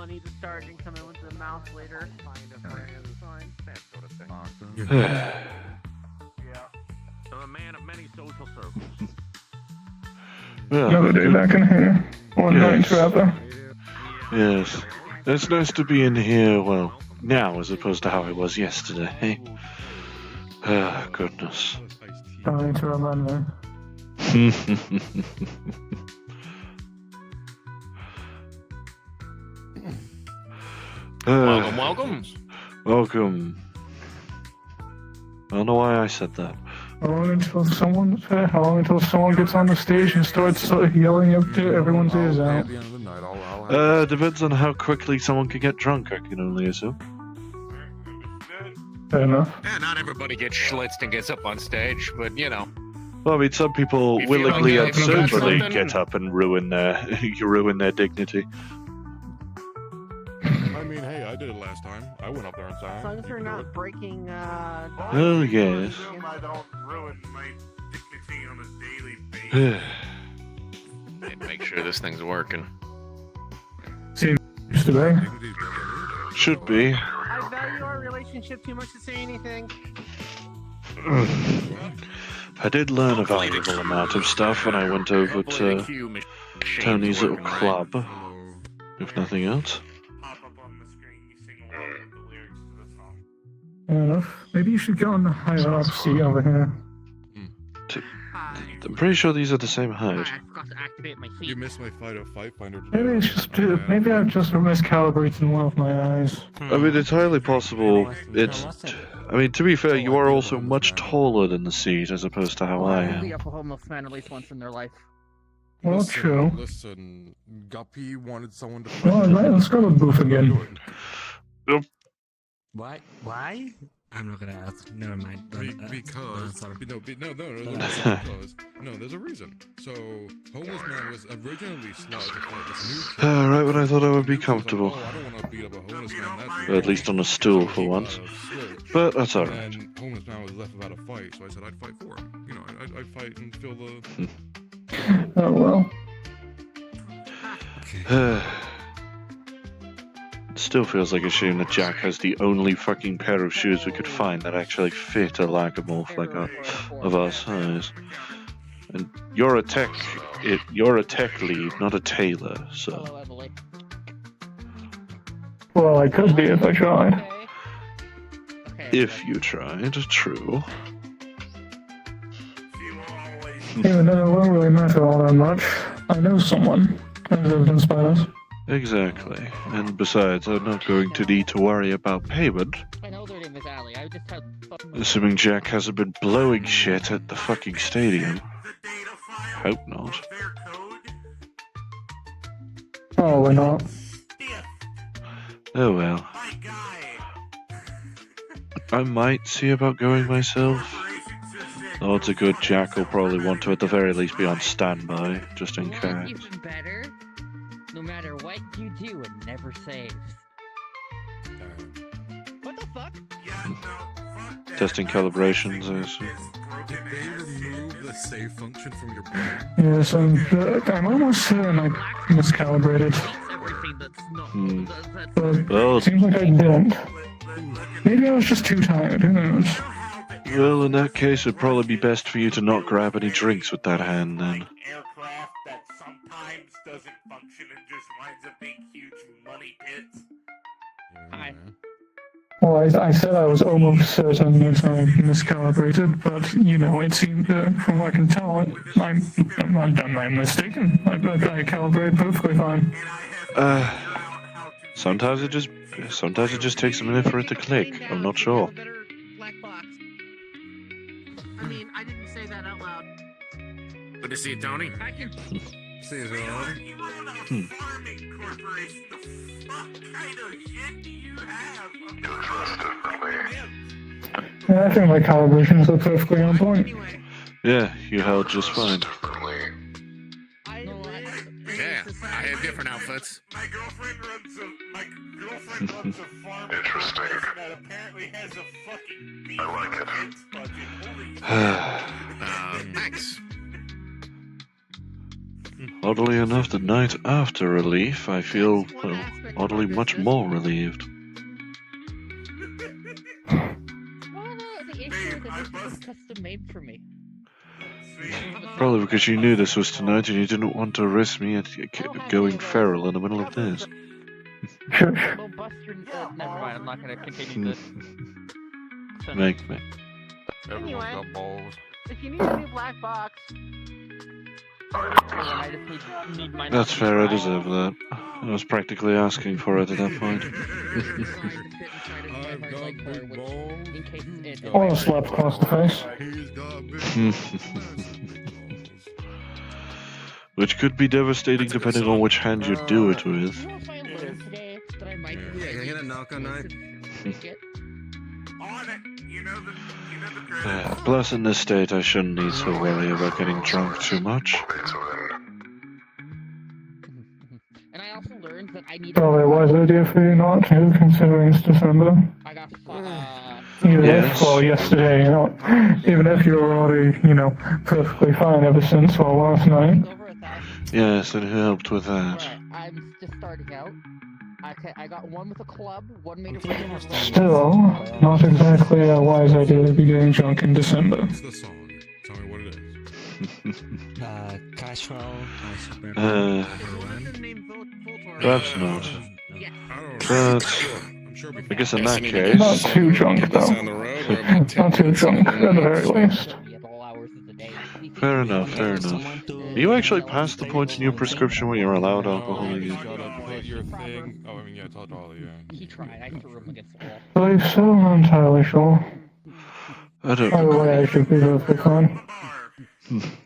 money to start and come in with the mouse later. Fine. That sort of thing. Awesome. Yeah. I'm a man of many social circles. Well, Another day back in here. Or night, rather. yes. It's nice to be in here, well, now as opposed to how I was yesterday. Ah, goodness. Trying to remember. Welcome. Welcome. I don't know why I said that. How long until someone gets on the stage and starts yelling up to everyone's ears out? At the end of the night, I'll have Depends on how quickly someone can get drunk, I can only assume. Fair enough. Yeah, not everybody gets schlitzed and gets up on stage, but you know. Well, I mean, some people If you willingly don't and get- if you got soberly something- get up and ruin their dignity. I mean, hey, I did it last time. I went up there and sang. As long as you're not breaking, Oh, yes. I don't ruin my dignity on a daily basis. Hey, make sure this thing's working. Seems to be. Should be. I value our relationship too much to say anything. I did learn a valuable amount of stuff when I went over to Tony's little club, Hello. if nothing else. Pop up on the screen, you sing along with the lyrics to the song. Fair enough. Maybe you should go on the higher up seat over here. I'm pretty sure these are the same height. I forgot to activate my feet. You missed my fight finder. Maybe it's just maybe I've just miscalibrated one of my eyes. I mean, it's highly possible. I mean, to be fair, you are also much taller than the seat as opposed to how I Beat am. up a homeless man at least once in their life. Well, true. Listen, Guppy wanted someone to Well, let's go to the booth again. Why? Why? I'm not gonna ask. Never mind. Because sorry. no, there's a reason. So, homeless man was originally slotted to fight this new kid. Right when I thought I would be He was like, comfortable. "Oh, I don't want to beat up a homeless man. That's Or at least on a stool for once. But that's alright. And homeless man was left without a fight, so I said I'd fight for him. You know, I'd fight and feel the. Oh well. It still feels like a shame that Jack has the only fucking pair of shoes we could find that actually fit a lagomorph like of our size. And you're a tech lead, not a tailor, so. Hello, Emily. Well, I could be if I tried. Okay. If you tried, true. She will always Even though it won't really matter all that much. I know someone, as evidenced by this. Exactly. And besides, I'm not going to need to worry about payment, I know their name is Allie. I just had fucking. assuming Jack hasn't been blowing shit at the fucking stadium. the data file Hope not. of their code. Oh, we're not. Stiff, Oh well. my guy. I might see about going myself. Operation success. The odds are good Jack will probably want to at the very least be on standby, just in What's case. even better? No matter what you do, it never saves. What the fuck? Yeah, no, fuck that. Testing calibrations, I assume. Broken Did they ass shit. remove the save function from your brain? Yes, I'm almost certain I miscalibrated. Everything that's not. Hmm. That's But Well, it seems like I didn't. Maybe I was just too tired, who knows? well, in that case, it'd probably be best for you to not grab any drinks with that hand then. Like aircraft that sometimes doesn't function and just winds up being huge money pits. Hi. Well, I said I was almost certain that I miscalibrated, but, you know, it seemed, from what I can tell, I'm mistaken. I calibrated perfectly fine. Sometimes it just takes a minute for it to click. I'm not sure. Better black box. I mean, I didn't say that out loud. Good to see you, Tony. I can. See you, John. You run a farming corporation. The fuck kind of shit do you have? Yeah, I think my calibrations are perfectly on point. Anyway, Yeah, you held just fine. I Yeah, I have different outfits. My girlfriend runs a farm Interesting. That apparently has a fucking beef budget. Holy shit. Thanks. Oddly enough, the night after relief, I feel, That's one well, aspect of oddly our much business. more relieved. Well, the issue I that this was must- custom made for me. Probably because you knew this was tonight and you didn't want to risk me going feral in the middle of this. Shush. Well, Buster. Never mind. I'm not gonna continue this. Make me. Anyway. Everyone's got balls. If you need a new black box, I just need my That's fair, I deserve that. I was practically asking for it at that point. I've got big balls. In case it. Or a slap across the face. He's got big Which could be devastating That's a good depending on song. which hand you do it with. You know if I learned today that I might be Yeah, can I get a knock on night? it? On it. You know the credits. Plus, in this state, I shouldn't need to worry about getting drunk too much. And I also learned that I need. Probably a wise idea for you not to, considering it's December. I got. Even Yes. if, well, yesterday, even if you were already, perfectly fine ever since, well, last night. Over 1,000. Yes, and who helped with that? Right, I'm just starting out. I got one with a club, one made of regular Still, not exactly a wise idea to be getting drunk in December. What's the song? Tell me what it is. Casual. Perhaps not. yes. I don't But I'm sure I guess in that Not case, too drunk, though. Not too drunk, at the very least. At all hours of the day. fair enough, fair enough. Are you actually past the point in your prescription where you're allowed alcohol You again? gotta put your thing. Oh, I mean, yeah, tell Dolly, yeah. He tried. I threw him against the wall. I'm still not entirely sure. I By the way, I should be perfectly fine.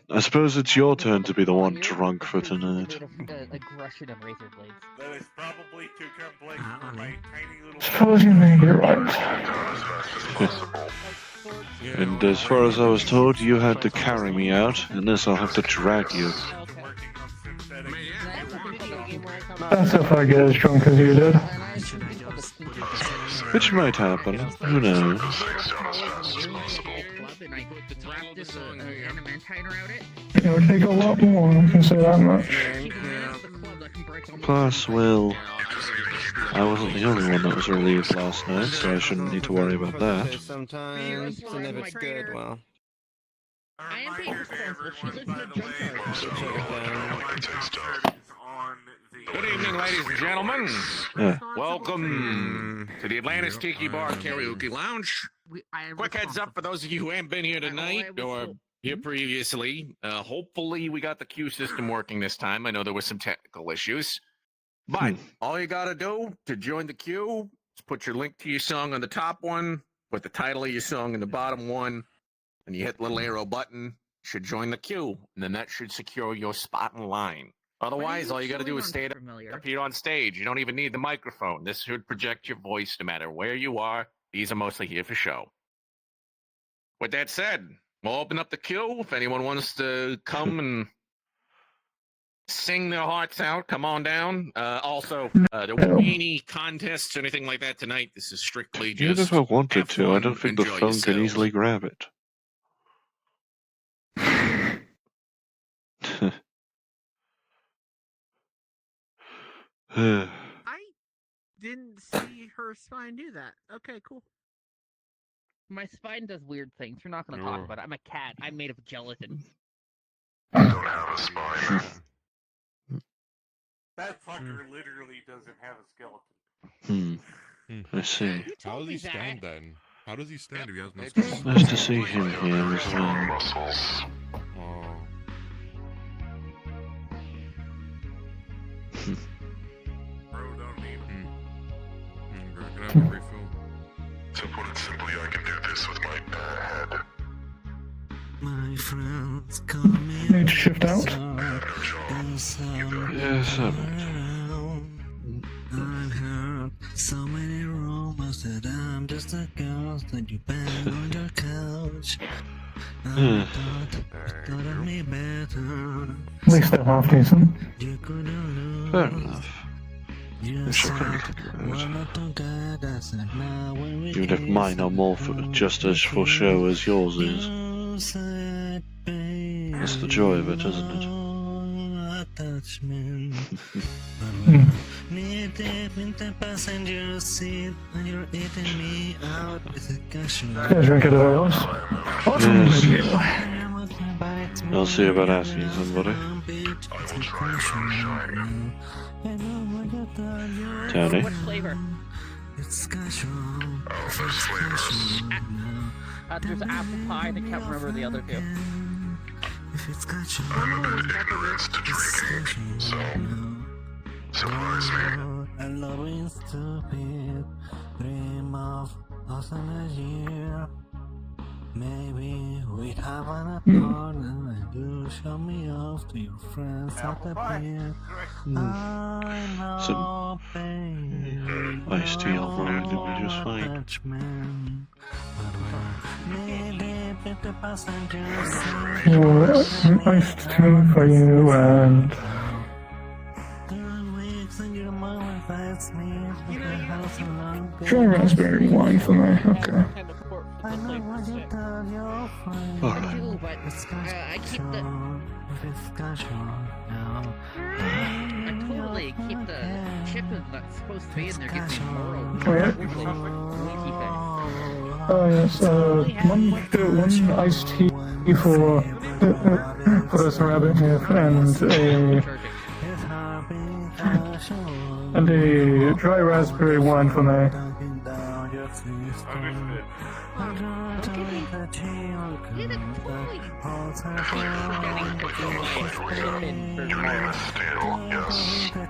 I suppose it's your turn to be the one drunk for tonight. Aggression and razor blades. That is probably too complex for my tiny little. Suppose you may be right. And as far as I was told, you had to carry me out. In this, I'll have to drag you. Working on synthetic. That's if I get as drunk as you did. Which might happen. Who knows? It would take a lot more, I can say that much. Plus, well, I wasn't the only one that was relieved last night, so I shouldn't need to worry about that. Sometimes, and if it's good, well. I am being responsible. She lives in a junkyard. Good evening, ladies and gentlemen. Yeah. Welcome to the Atlantis Tiki Bar Karaoke Lounge. I am Quick heads up for those of you who haven't been here tonight or here previously. Hopefully, we got the queue system working this time. I know there were some technical issues. But all you got to do to join the queue is put your link to your song on the top one, put the title of your song in the bottom one, and you hit the little arrow button. Should join the queue, and then that should secure your spot in line. Otherwise, all you got to do is stay up here on stage. You don't even need the microphone. This should project your voice no matter where you are. These are mostly here for show. With that said, we'll open up the queue. If anyone wants to come and sing their hearts out, come on down. Also, there won't be any contests or anything like that tonight. This is strictly Even just if I wanted have to, I fun, don't think the enjoy phone can yourselves. easily grab it. I didn't see her spine do that. Okay, cool. My spine does weird things. We're not going to talk about it. I'm a cat. I'm made of gelatin. That fucker literally doesn't have a skeleton. I see. How does he me that. stand then? How does he stand if he has no skills? Nice to see him here as well. Oh. Bro, don't need him. Can I have a refill? To put it simply, I can do this with my head. My friends call me. Need to shift out. Yes, I might. I've heard so many rumors that I'm just a ghost that you bang on your couch. I thought of me better. At least they're half decent. You couldn't Fair lose. enough. You Wish I said, could look at one of the guys I said, now when we Even if mine are more for, just as for show as yours is. you said, babe, That's the joy of it, isn't it? I attachment. Knee deep in the passenger seat, and you're eating me out with a casual. Yeah, drink it away, Alice. Awesome Yes. video. I'll see about asking somebody. Tony? What flavor? It's casual. There's apple pie. I can't remember the other two. If it's casual, Surprise me. I love it stupid. Dream of us in a year. Maybe we'd have an apartment and you show me off to your friends at the pier. I know, baby. Iced tea on there, they were just fine. Attachment. But we're knee deep in the passenger seat. Your iced tea for you and 2 weeks and your mom invites me to the house alone. dry raspberry wine for me. Okay. I know what you tell your friends. I do, but I keep the. If it's casual now. I totally keep the chip that's supposed to be in there. Gives me moral. Oh, yeah? Oh yes, one iced tea for this rabbit here and a dry raspberry wine for me.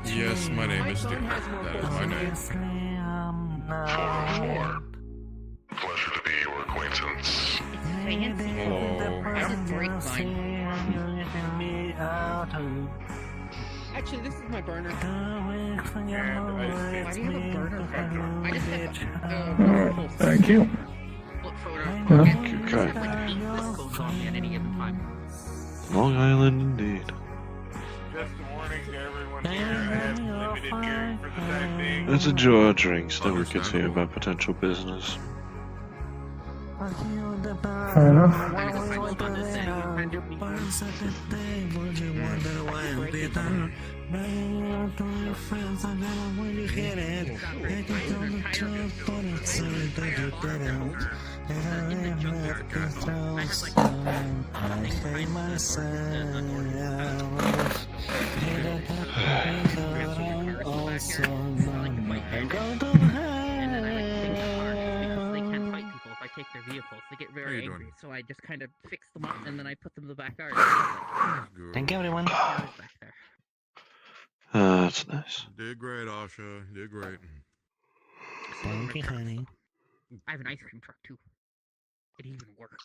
Yes, my name is Steve. That is my name. Pleasure to be your acquaintance. Fancy. Hello. I just drink mine. Actually, this is my burner. Why do you have a burner from? I just have Alright, thank you. flip photo. Okay. Like 8 discos on me at any given time. Long Island indeed. Just a warning to everyone here. I have limited gearing for the time being. Let's enjoy our drinks, then we can see about potential business. Fair enough. I just find fun to say. Kind of take their vehicles. They get very angry, so I just kind of fix them up and then I put them in the backyard. Thank you, everyone. Back there. That's nice. Did great, Asha. Did great. Thank you, honey. I have an ice cream truck too. It even works.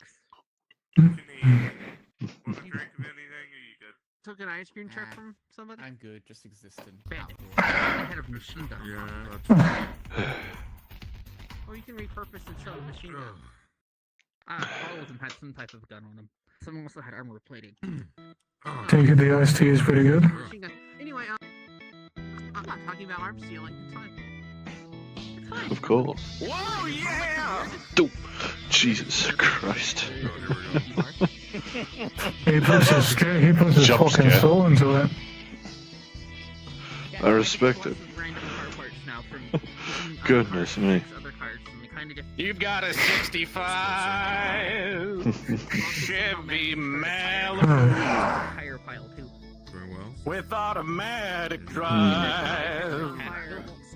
Want to drink of anything, or you good? Took an ice cream truck from somebody? I'm good, just existing. Bandit. I had a machine gun. Yeah, that's Or you can repurpose and show a machine gun. All of them had some type of gun on them. Some also had armor plating. Take it, the iced tea is pretty good. Machine gun. Anyway, I'm not talking about arm stealing. It's fine. It's fine. Of course. Whoa, yeah! Jesus Christ. He puts his Jump fucking scare. soul into it. I respect it. Goodness me. You've got a 65 Chevy Malibu Tire pile too. very well. with automatic drive.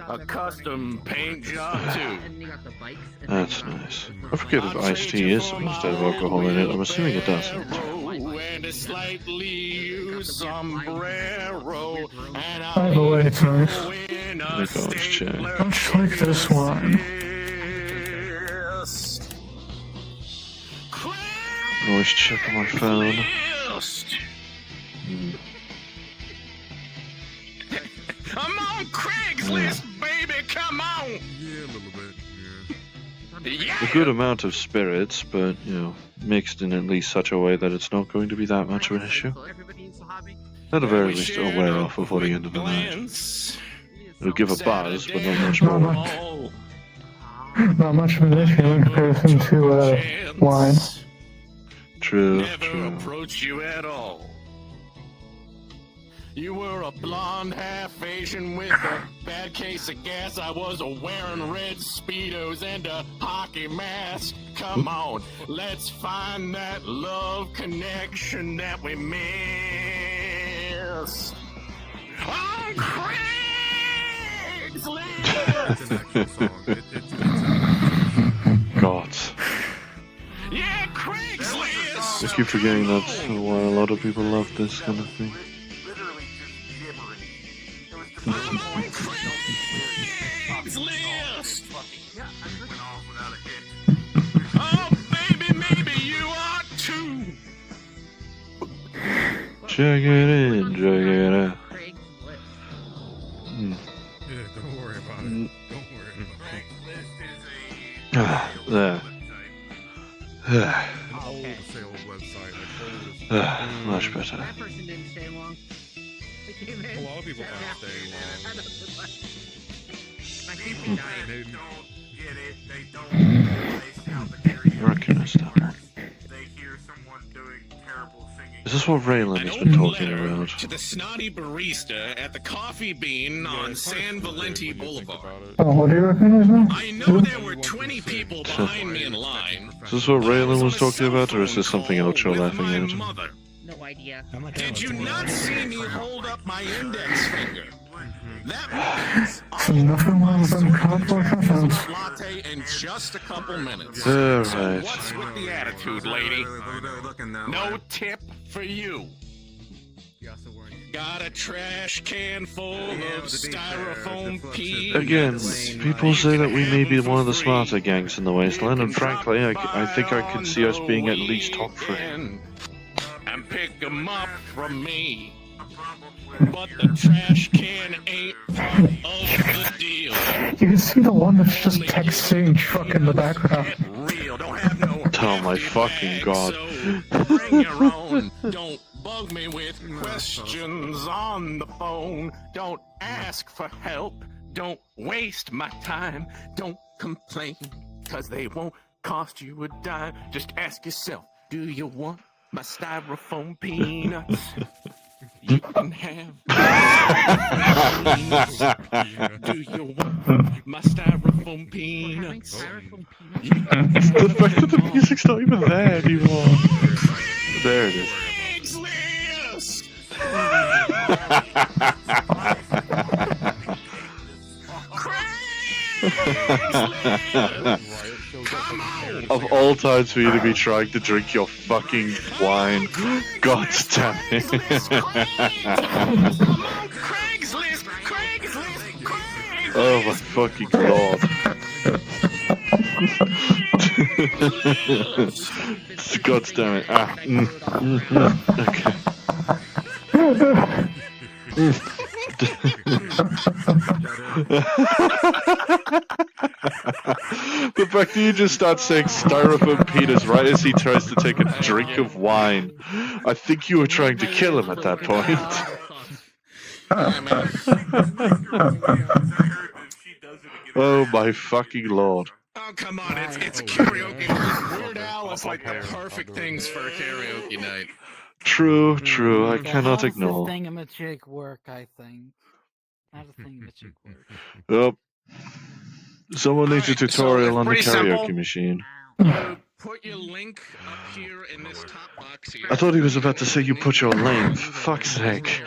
A custom paint job too. And you got the bikes. And That's nice. I forget if iced tea is supposed to have alcohol in it. I'm assuming it doesn't. And a slightly used sombrero. And By the way, it's nice. Nick O's check. Much like this one. Always check on my phone. Come on, Craigslist, baby, come on! Yeah, a little bit. Yeah. Yeah! A good amount of spirits, but, you know, mixed in at least such a way that it's not going to be that much of an issue. Everybody needs a hobby. At the very least, it'll wear off before the end of the night. It'll give a buzz, but not much Not more. much. Not much of an issue in comparison to wine. True, Never true. approach you at all. You were a blonde half Asian with a bad case of gas. I was wearing red Speedos and a hockey mask. Come on, let's find that love connection that we miss. On Craigslist! It's an actual song. It's God. Yeah, Craigslist! I keep forgetting that's why a lot of people love this kind of thing. Literally just gibbering. It was the On first point. Craigslist! Yeah, I'm good. Went off without a hit. Oh, baby, maybe you are too. Check it in, check it out. Craigslist. Hmm. Yeah, don't worry about it. Mm. Don't worry about Craigslist is Ah, a there. website. it. An Okay. old sales website, like old as Much better. That person didn't stay long. They came in. A lot of people don't stay long. I think they They died. don't get it. They don't realize how the karaoke Recognize that. works. They hear someone doing terrible singing. Is this what Raylan An has been open talking letter about? to the snotty barista at the Coffee Bean on San Valenti Boulevard. Oh, what do you recognize now? I know there were 20 people behind me in line. Is this what but I Raylan on was a talking cell about, or is phone this something call else you're with laughing my at? mother. No idea. Did you not see me hold up my index finger? That means So nothing wrong with them cardboard cutouts. latte in just a couple minutes. All So right. what's with the attitude, lady? No tip for you. Got a trash can full of styrofoam peas. Again, people say that we may be one of the smarter gangs in the wasteland, and frankly, I think I could see us being at least top 3. And pick 'em up from me. But the trash can ain't part of the deal. You can see the one that's just text saying truck in the background. Get real, don't have no Oh my empty fucking bag, God. So bring your own. Don't bug me with questions on the phone. Don't ask for help. Don't waste my time. Don't complain, 'cause they won't cost you a dime. Just ask yourself, do you want my styrofoam peanuts? You can have peanuts. Do you want my styrofoam Having peanuts? styrofoam peanuts. You can The have fact that the them all. music's not even there anymore. There it is. Craigslist! Come on! Of all times for you to be trying to drink your fucking wine, god damn it. Come on, Craigslist! Craigslist! Craigslist! Oh my fucking lord. God damn it. Ah, okay. The fact that you just start saying styrofoam penis right as he tries to take a drink of wine. I think you were trying to kill him at that point. Oh my fucking lord. Oh, come on, it's a karaoke night. Weird Al is like the perfect things for a karaoke night. True, I cannot How's ignore. This thingamajig work, I think. How does thingamajig work? Oh. Someone needs a Alright, so tutorial it's on the pretty karaoke simple. machine. You put your link up here in this top box here. I thought he was about to say you put your length. Fuck's sake.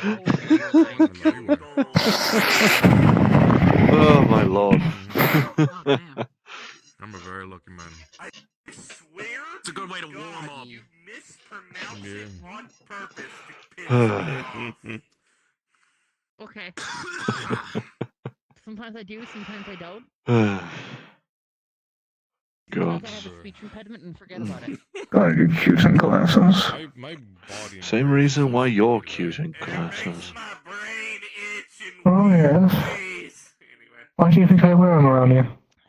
Oh my lord. Oh, damn. I'm a very lucky man. I swear It's a good way to warm up. you mispronounced it on purpose to piss me off. Okay. Sometimes I do, sometimes I don't. God. Sometimes I have a speech impediment and forget about it. God, you're cute in glasses. My body. and Same brain reason is why so you're good. cute in And it makes glasses. my brain itch in Oh, weird yes. ways. Anyway. Why do you think I wear them around you?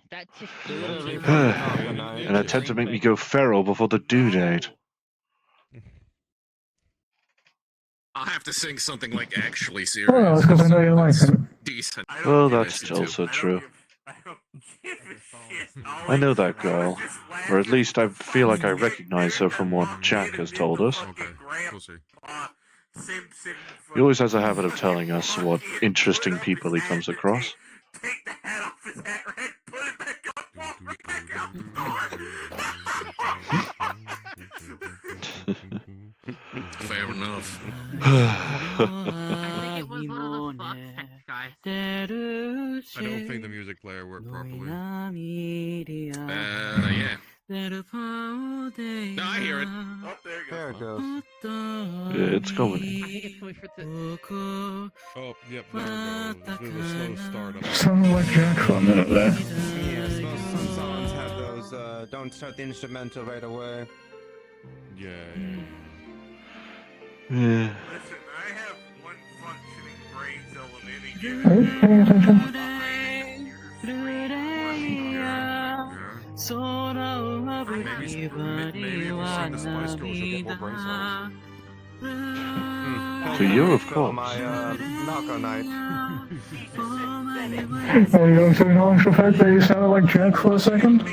That's just An attempt to make me go feral before the due date. I'll have to sing something like actually Well, serious. it's because I know you like it. Decent. I don't Well, give a that's shit. also I don't true. give- I don't give a shit. I know that I girl. was just Or at least I laughing feel like I fucking recognize her from what Jack has told us. Okay, we'll see. Same He always has a habit of telling us what interesting people he comes across. Take the hat off his hat, right? Put it back on. Walk right back out. Fair enough. I think it was one of the fuck guys. I don't think the music player worked properly. Yeah. No, I hear it. Oh, there you go. There it goes. Yeah, it's coming. I think it's coming for the. Oh, yep, there it goes. Bit of a slow start up. Sounded like Jack for a minute there. Yeah, some songs have those, don't start the instrumental right away. Yeah. Yeah. Listen, I have one functioning brain cell of any given. Are you paying attention? Maybe if you sing the Spice Girls, you'll get more brain cells. To you, of course. My, knockout night. Are you going to acknowledge the fact that you sounded like Jack for a second?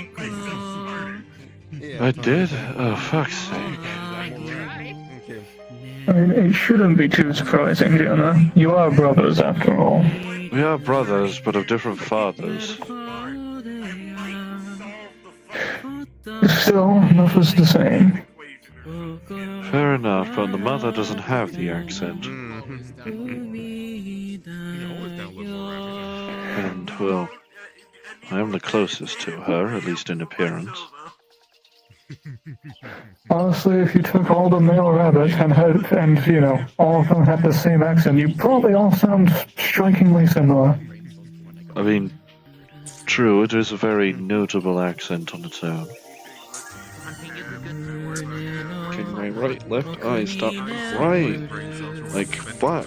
Yeah. I did? Oh, fuck's sake. Thank you. I mean, it shouldn't be too surprising, Jonah. You are brothers, after all. We are brothers, but of different fathers. Still, enough is the same. Fair enough, but the mother doesn't have the accent. And, well, I am the closest to her, at least in appearance. Honestly, if you took all the male rabbits and you know, all of them had the same accent, you probably all sound strikingly similar. I mean, true, it is a very notable accent on its own. Okay, my right, left eye, stop, right, like black.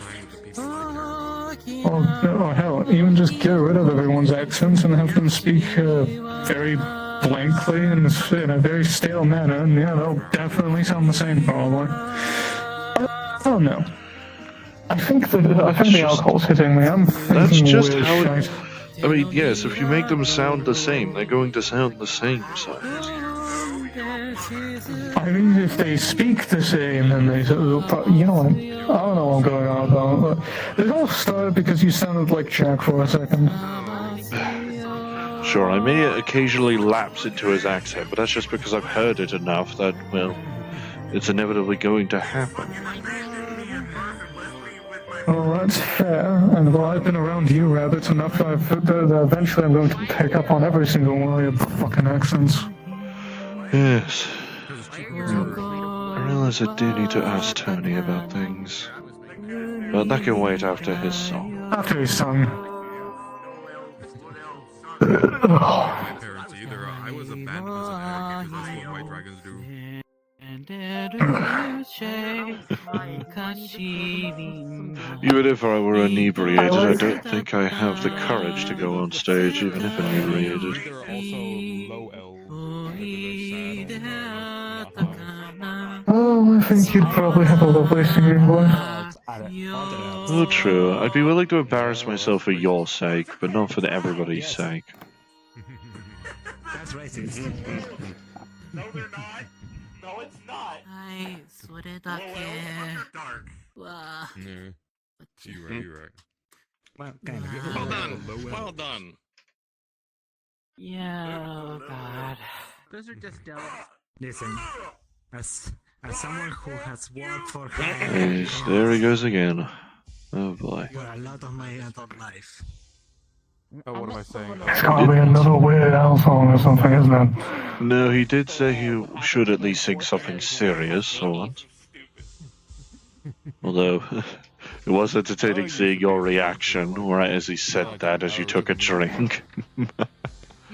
Oh, hell, even just get rid of everyone's accents and have them speak very blankly and in a very stale manner, and yeah, they'll definitely sound the same, probably. I don't know. I think the alcohol's hitting me. I'm That's thinking just weird how it... shite. I mean, yes, if you make them sound the same, they're going to sound the same, Silas. I mean, if they speak the same, then they, you know what? I don't know what's going on about it. It all started because you sounded like Jack for a second. Sure, I may occasionally lapse into his accent, but that's just because I've heard it enough that, well, it's inevitably going to happen. Well, that's fair, and well, I've been around you rabbits enough that eventually I'm going to pick up on every single one of your fucking accents. Yes. I realize I do need to ask Tony about things. But that can wait after his song. After his song. My parents either. I was abandoned as an egg, because that's what white dragons do. Even if I were inebriated, I don't think I have the courage to go on stage, even if inebriated. There are also low elves. Oh, I think you'd probably have a lovely singing voice. Oh, true. I'd be willing to embarrass myself for your sake, but not for everybody's sake. That's racist. No, they're not. No, it's not. Dark. Yeah. You're right. Well, kind of. Well done. Well done. Yeah, oh god. Those are just devils. Listen, as someone who has worked for Yes, there he goes again. Oh boy. for a lot of my adult life. Oh, what am I saying? It's gotta be another Weird Al song or something, isn't it? No, he did say he should at least sing something serious or what. Although, it was entertaining seeing your reaction right as he said that as you took a drink. You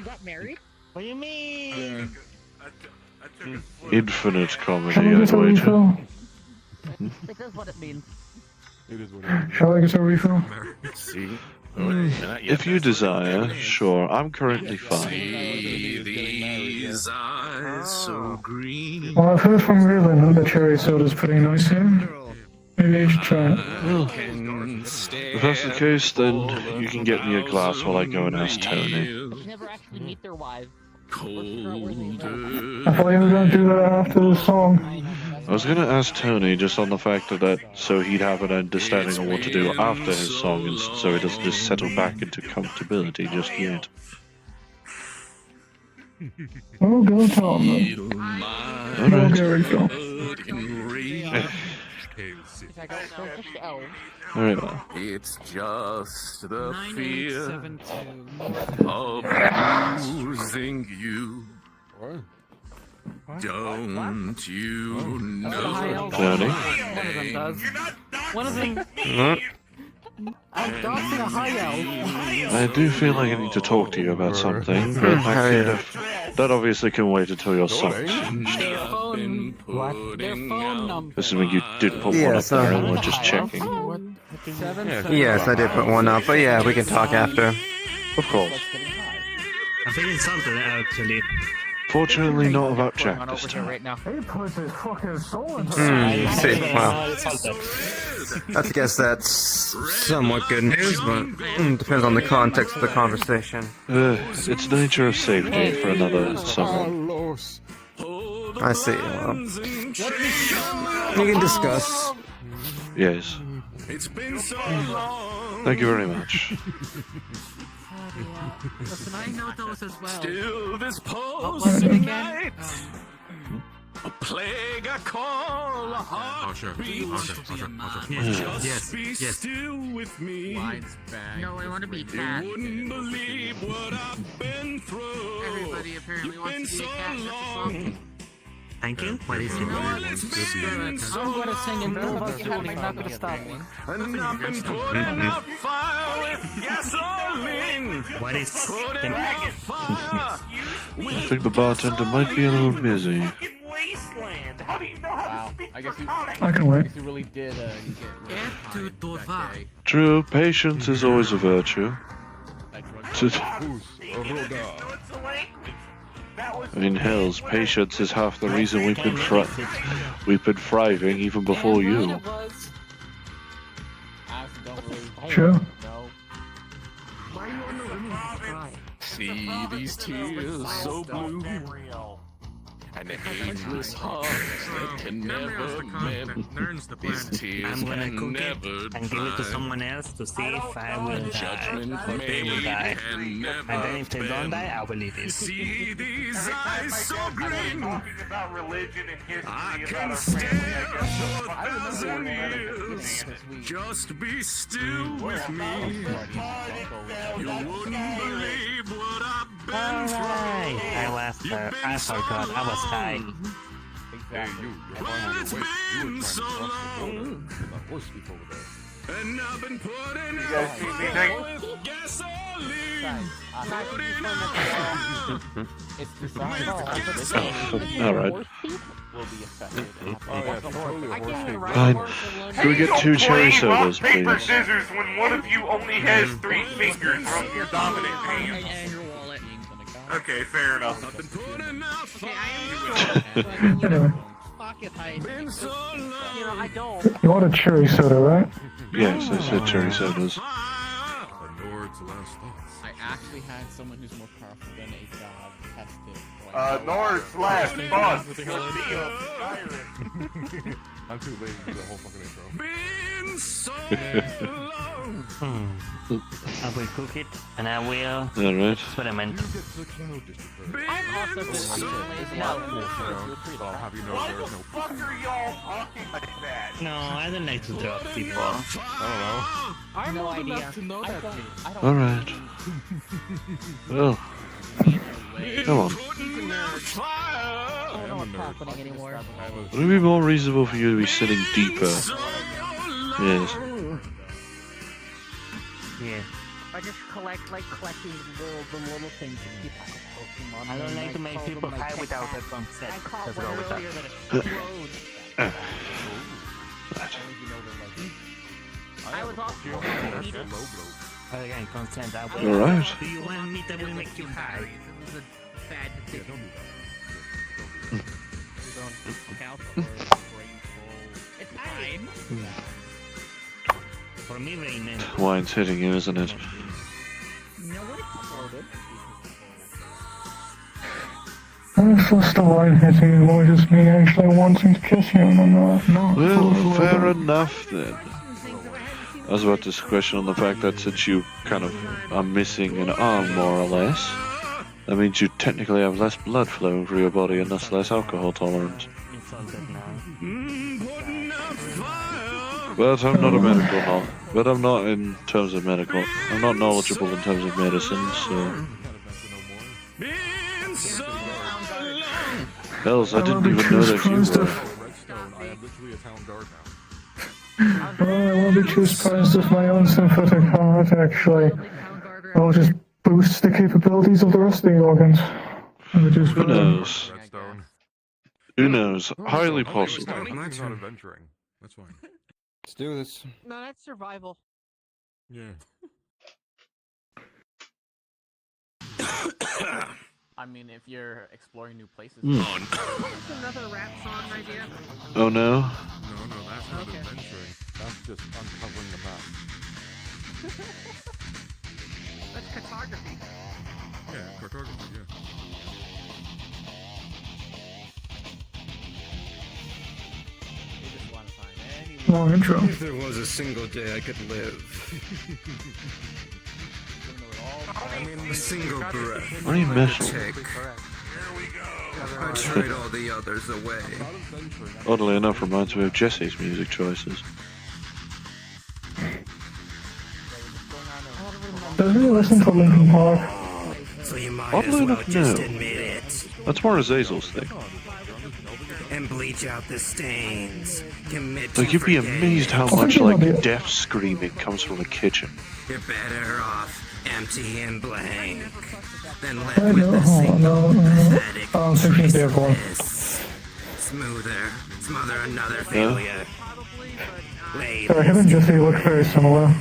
got married? What do you mean? Infinite comedy, Shall I get a I'd wager. refill? It is what it means. It is what it is. Shall I get a refill? See? If you desire, sure. I'm currently fine. See these eyes so green. Well, I've heard from Raylan that the cherry soda's pretty nice here. Maybe I should try it. Well, if that's the case, then you can get me a glass while I go and ask Tony. You never actually meet their wives. Colder. I thought you were going to do that after the song. I was gonna ask Tony just on the fact of that, so he'd have an understanding of what to do after his song, and so he doesn't just settle back into comfortability just yet. Oh, go Tom then. No, Gary, Phil. Very well. It's just the fear 9872. of losing you. Don't you know? Tony? One of them does. One of them. I'm dancing a high elf. I do feel like I need to talk to you about something, but that obviously can wait until your song's finished. Their phone number. Assuming you did put one up there and we're just checking. Yes, I did put one up, but yeah, we can talk after. Of course. I think something actually. Fortunately, not about Jack this time. He puts his fucking soul into See, well, I guess that's somewhat good news, but depends on the context of the conversation. It's the nature of safety for another someone. I see, well, we can discuss. Yes. Thank you very much. Listen, I know those as well. Still this pulse What's it night. again? A plague I call a heartbeat. Just be still with me. No, I want to be You cat. wouldn't believe what I've been through. Everybody apparently You've wants been to be so a cat. That's a long. song. Thank you. What is it? You know what? It's I'm gonna sing and Nova Duel, you're not gonna stop me. And I've been putting out fire with gasoline. What is Putting out fire. I think the bartender might be a little busy. Wasteland. How do you know how to speak I guess Draconic? I can wait. he really did get Get to Dova. True, patience is always a virtue. I mean, hells, patience is half the reason we've been thriving even before you. Sure. See these tears so blue. And a hazeless heart that can never mend. These tears I'm gonna can cook never it and give it to dry. someone else to see if I will die Judgment or they will die. can never And then if they don't bend. die, I will eat it. See these eyes so green. Talking about religion and history, I about can our stare family, for 1,000 years. Just be still with me. You wouldn't believe what I've been through. Alright, I forgot, I was high. Well, it's been so long. And I've been putting guys out see fire anything? with gasoline. It's designed Alright. will be affected. Fine. Can we get 2 cherry sodas, rock, paper, please? scissors when one of you only has 3 fingers from your dominant hand. And your wallet. Okay, fair enough. I've been putting out Okay, fire. Anyway, Fuck it, I. Been so long. You know, I don't. you want a cherry soda, right? Yes, I said cherry sodas. The Nord's last thoughts. I actually had someone who's more powerful than a god tested. North last boss. I'm too lazy to do the whole fucking intro. Been so long. I will cook it and I will Alright. experiment. You get to the Kano district first. I'm also So I'll have you know Why there the is no. fuck are y'all talking like that? No, I don't like to drop people. I I have No no idea. idea to know that. Alright. Well, come on. I don't know what's happening anymore. Would it be more reasonable for you to be sitting deeper? Yes. Yeah. I just collecting the little things to keep up with Pokemon. I don't like to make people high without their consent. Let's go with that. I was also Again, consent. I will. Alright. Do you want me to will make you high? It was a bad decision. It's fine. For me, Raymond. Wine's hitting you, isn't it? No one exploded. This was the line hitting more just me actually wanting to kiss you and not Well, for fair the- enough then. I was about to question on the fact that since you kind of are missing an arm more or less, that means you technically have less blood flowing through your body and thus less alcohol tolerance. But I'm not a medical but I'm not in terms of medical. I'm not knowledgeable in terms of medicine, so. Hells, I didn't even know that you were. Well, I won't be too surprised if my own sympathetic heart actually will just boost the capabilities of the rest of the organs. Who knows? Who knows? Highly possible. I'm not adventuring. That's fine. Let's do this. No, that's survival. Yeah. I mean, if you're exploring new places. That's another rap song idea. Oh no? No, that's not adventuring. That's just uncovering the map. That's cartography. Yeah, cartography, yeah. Long intro. If there was a single day I could live. I mean, a single breath. What are you messing Take. I trade all the others away. Oddly enough, reminds me of Jesse's music choices. Does he listen to Linkin Park? So you might Oddly as well enough, just no. admit it. That's more Azazel's thing. And bleach out the stains. Commit Like, to you'd be forget. amazed how much, like, deaf screaming comes from a kitchen. You're better off empty and blank than left I with know, a single pathetic I'm thinking of the other one. trace. Smoother, smother another failure. Lay Him and Jesse look very similar.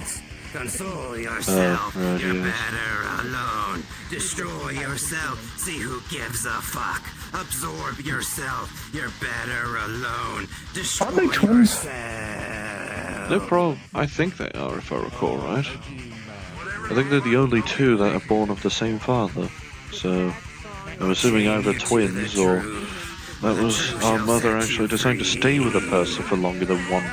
Console yourself, right, you're yes. better alone. Destroy yourself, see who gives a fuck. Absorb yourself, you're better alone. Destroy Aren't they twins? yourself. No problem. I think they are, if I recall right. I think they're the only two that are born of the same father. So, I'm assuming either twins or that was our mother actually deciding to stay with a person for longer than one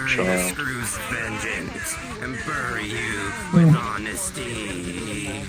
child. Screws vengeance and bury you with honesty.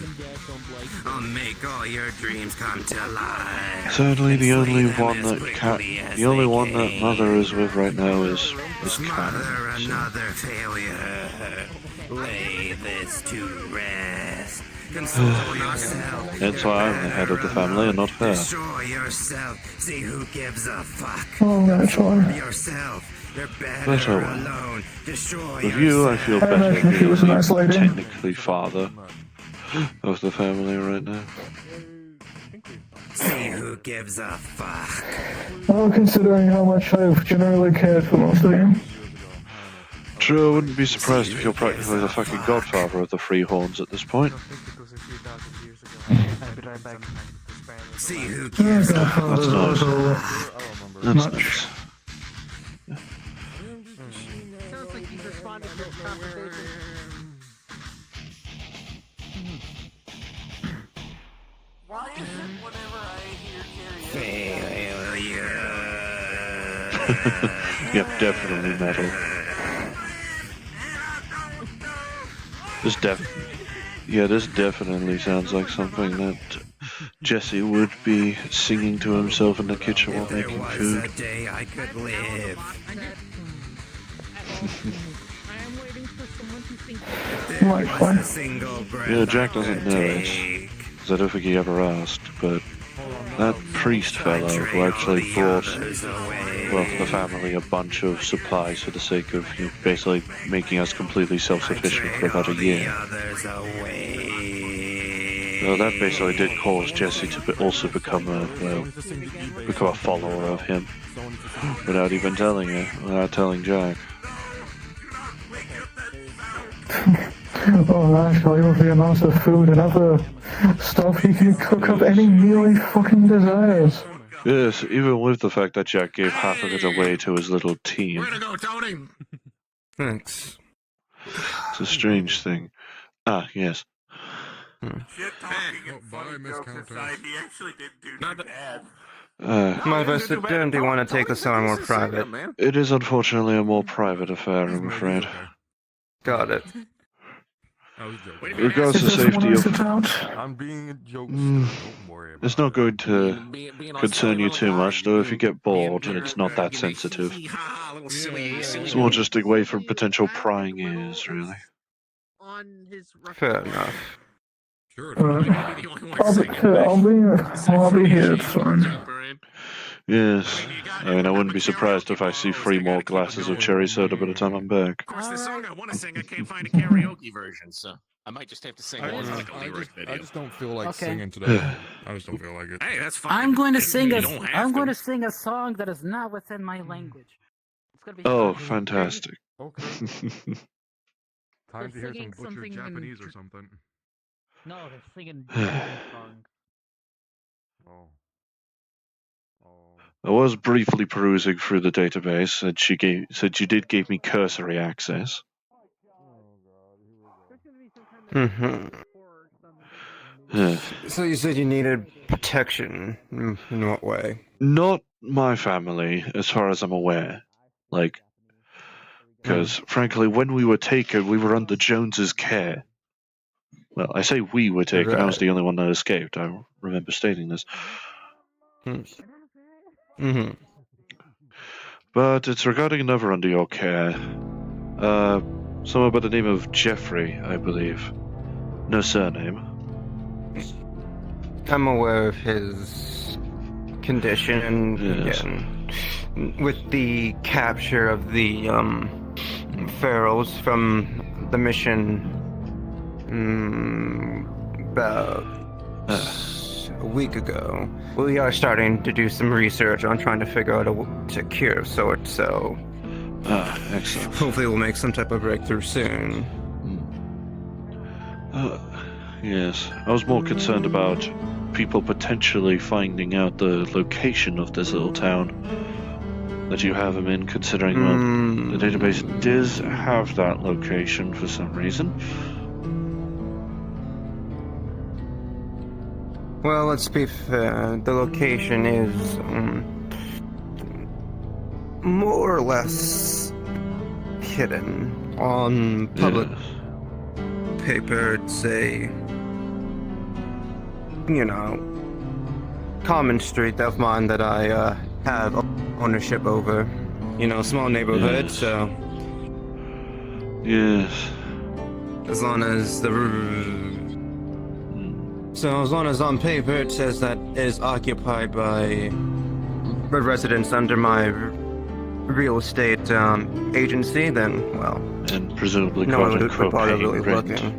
I'll make all your dreams come to life. Sadly, the only Slay them one as that quickly as the only they one that came. mother is with right now is Smother Kat. So. another failure. Lay this to rest. Console yourself. That's why I'm the head of the family and not her. Destroy yourself. See who gives a fuck. Oh, naturally. Yourself. You're better Better. alone. Destroy With you, I feel better imagine she being was a nice the lady. technically father of the family right now. See who gives a fuck. Well, considering how much I've generally cared for most of you. True, I wouldn't be surprised if you're practically the fucking godfather of the Freehorns at this point. See who gives a fuck. That's nice. That's nice. Sounds like he's responded to the conversation. Why is it whenever I hear Failure. Yep, definitely metal. This definitely sounds like something that Jesse would be singing to himself in the kitchen while There making was food. a day I could live. I am waiting for someone to think. There was a single breath Yeah, Jack I doesn't could know it. take. 'Cause I don't think he ever asked, but that priest fellow who actually brought, well, the family a bunch of supplies for the sake of basically making us completely self-sufficient for about a year. Well, that basically did cause Jesse to also become a follower of him, without even without telling Jack. Oh, actually, with the amount of food and other stuff, he can cook up any meal he fucking desires. Yes, even with the fact that Jack gave half of it away to his little team. Way to go, Tony! Thanks. It's a strange thing. Ah, yes. Shit talking Oh, and bye, funny Miss jokes Countess. aside, he actually didn't do Not too that- bad. My best, do you want to take this somewhere more private? man. It is unfortunately a more private affair, I'm He's afraid. okay. Got it. I was joking. What do you mean, Regards Is to this one safety I of... sit out? I'm being a jokester. Don't worry about It's not it. going to Being concern you too much, though. If you get bored, being- it's not that being a sensitive. hee-hee-ha-ha, little silly It's more just away from potential prying ears, really. On his Fair repertoire. enough. Sure. Am I dude. gonna be the only one singing? I'll be here, it's fine. Yes. I mean, I wouldn't be surprised if I see 3 more glasses of cherry soda by the time I'm back. Of course, the song I want to sing, I can't find a karaoke version, so I might just have to sing one like a lyric I video. just don't feel like Okay. singing today. I just don't feel like it. Hey, that's fine. I'm going to sing You a. don't have I'm going to. to sing a song that is not within my language. It's gonna be. Oh, fantastic. Okay. Time to hear some singing butchered something in Japanese or something. No, they're singing Japanese song. Oh. I was briefly perusing through the database, and said she did give me cursory access. So you said you needed protection. In what way? Not my family, as far as I'm aware. Because, frankly, when we were taken, we were under Jones's care. Well, I say we were taken, I was the only one that escaped. I remember stating this. But it's regarding another under your care. Someone by the name of Jeffrey, I believe. No surname. I'm aware of his condition, and Yes. again, with the capture of the pharaohs from the mission about a week ago, we are starting to do some research on trying to figure out a cure of sorts. So, Excellent. hopefully, we'll make some type of breakthrough soon. Yes, I was more concerned about people potentially finding out the location of this little town that you have him in, considering, well, the database does have that location for some reason. Well, let's be fair. The location is more or less hidden on public paper. It's a, common street of mine that I have ownership over. Small neighborhood, Yes. so Yes. as long as on paper it says that it is occupied by residents under my real estate agency, then, well, And presumably no one quote would unquote bother paying really rent. looking.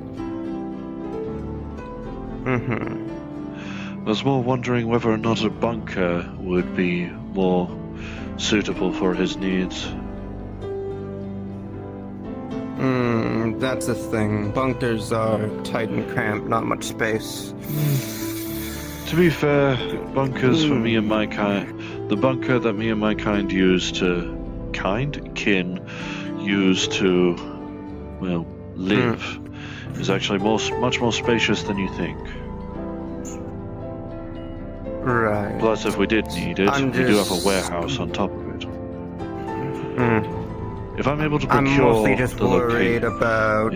I was more wondering whether or not a bunker would be more suitable for his needs. That's the thing. Bunkers are tight and cramped, not much space. To be fair, bunkers for me and my kind, the bunker that me and my kind use to, kin, use to, well, live, is actually much more spacious than you think. Right. Plus, if we did need it, we do have a warehouse on top of it. If I'm able to procure I'm mostly just the worried location, about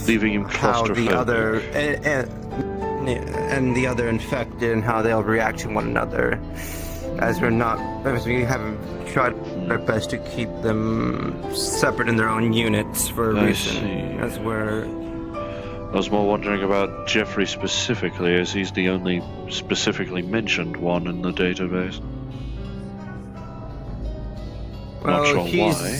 leaving him how the claustrophobic. other and the other infected and how they'll react to one another, as we haven't tried our best to keep them separate in their own units for a I reason. see. As we're I was more wondering about Jeffrey specifically, as he's the only specifically mentioned one in the database. Not sure why.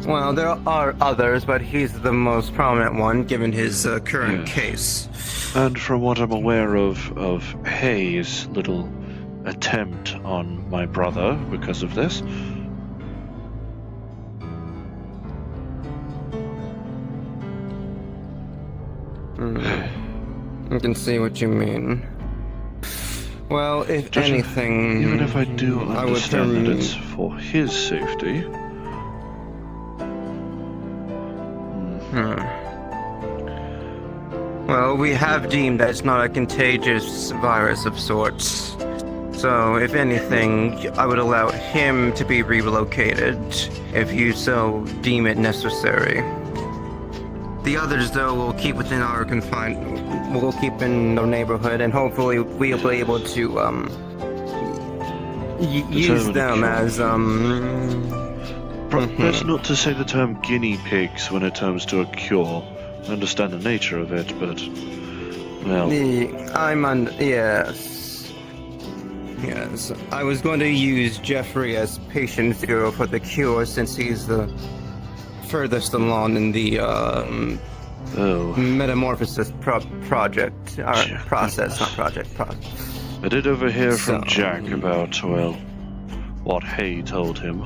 Well, there are others, but he's the most prominent one given his current Yes. case. And from what I'm aware of Hayes' little attempt on my brother because of this, I can see what you mean. Well, if Judge, anything, even if I do I would understand that it's for his safety, Well, we have deemed that it's not a contagious virus of sorts. So, if anything, I would allow him to be relocated if you so deem it necessary. The others, though, will keep within our we'll keep in the neighborhood, and hopefully we'll be able to, use them as, That's not to say the term guinea pigs when it comes to a cure. I understand the nature of it, but... Well... Yes, I was going to use Jeffrey as patient zero for the cure since he's the furthest along in the metamorphosis project. Process, not project. I did overhear from Jack about, well, what Hay told him.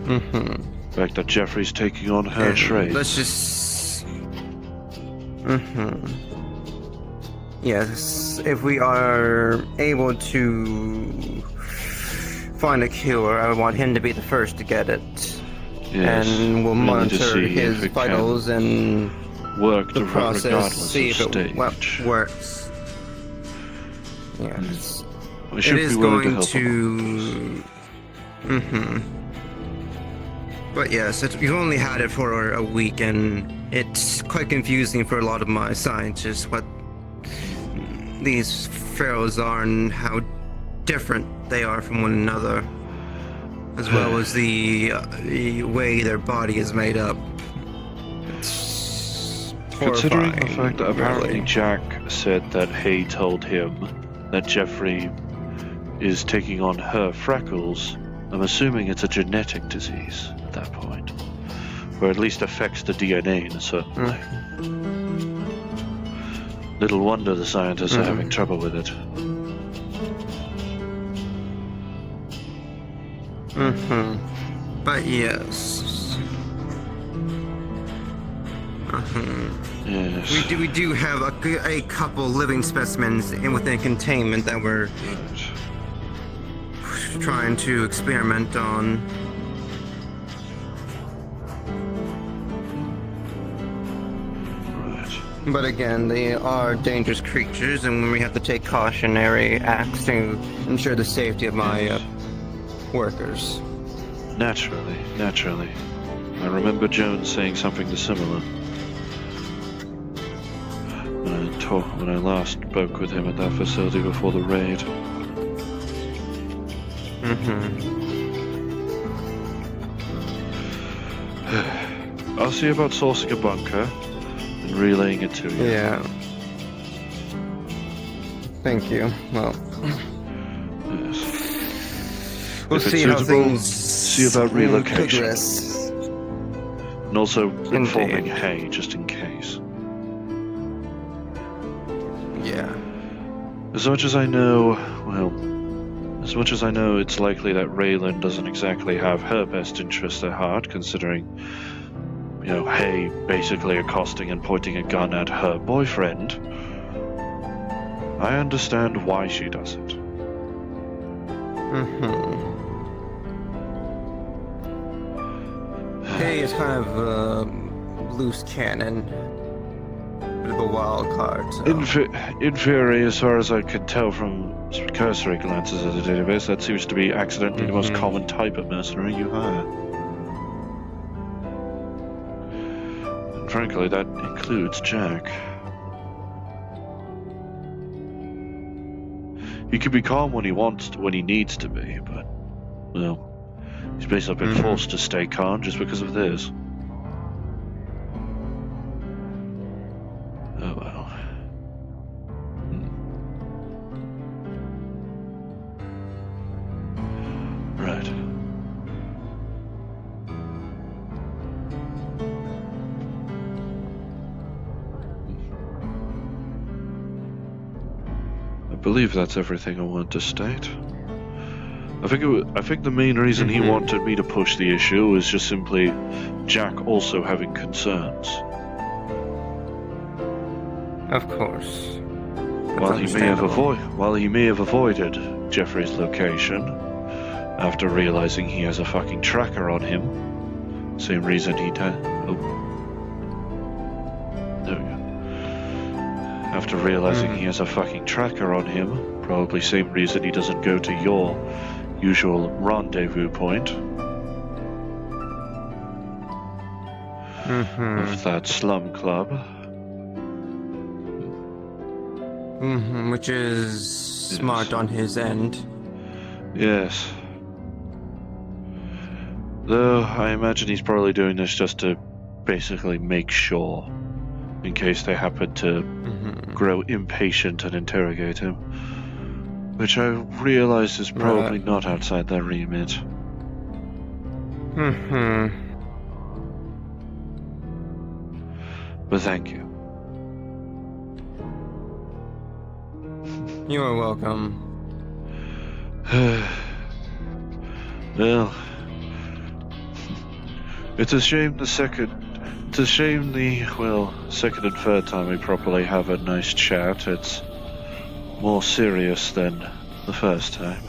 The fact that Jeffrey's taking on her trade. Let's just... Yes, if we are able to find a cure, I want him to be the first to get it. Yes, and we'll monitor his vitals and work the process, see if it works. Yes. I should be willing to help. But yes, we've only had it for a week, and it's quite confusing for a lot of my scientists what these pharaohs are and how different they are from one another, as well as the way their body is made up. It's considering the horrifying, fact that apparently really. Jack said that Hay told him that Jeffrey is taking on her freckles, I'm assuming it's a genetic disease at that point, or at least affects the DNA in a certain way. Little wonder the scientists are having trouble with it. But yes. Yes. We do have a couple living specimens within containment that we're trying to experiment on. But again, they are dangerous creatures, and we have to take cautionary acts to ensure the safety of my workers. Naturally. I remember Jones saying something similar when I last spoke with him at that facility before the raid. I'll see about sourcing a bunker and relaying it to you. Yeah. Thank you. Well, Yes. we'll If it's see how suitable, things see about relocation. progress. And also informing Hay, just in case. Yeah. As much as I know, it's likely that Raylan doesn't exactly have her best interests at heart, considering, Hay basically accosting and pointing a gun at her boyfriend. I understand why she does it. Hay is kind of a loose cannon. Bit of a wild card. So. In theory, as far as I can tell from cursory glances at the database, that seems to be accidentally the most common type of mercenary you hire. And frankly, that includes Jack. He can be calm when he needs to be, but, well, he's basically been forced to stay calm just because of this. Oh well. Right. I believe that's everything I want to state. I think the main reason he wanted me to push the issue was just simply Jack also having concerns. Of course. While he may have avoided Jeffrey's location after realizing he has a fucking tracker on him, same reason he there we go. After realizing he has a fucking tracker on him, probably same reason he doesn't go to your usual rendezvous point of that slum club. Which is smart on his end. Yes. Though I imagine he's probably doing this just to basically make sure, in case they happen to grow impatient and interrogate him. Which I realize is probably not outside their remit. But thank you. You are welcome. Well, it's a shame the second and third time we properly have a nice chat, it's more serious than the first time.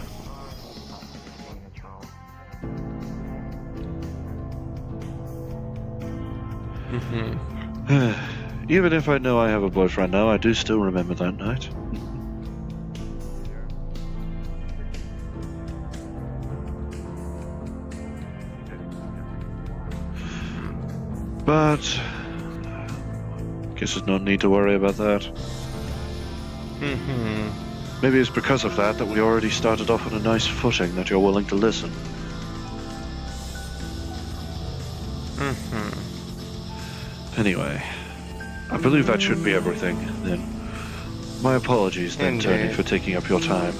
Even if I know I have a boyfriend now, I do still remember that night. But guess there's no need to worry about that. Maybe it's because of that we already started off on a nice footing that you're willing to listen. Anyway, I believe that should be everything, then. My apologies then, Tony, for taking up your time.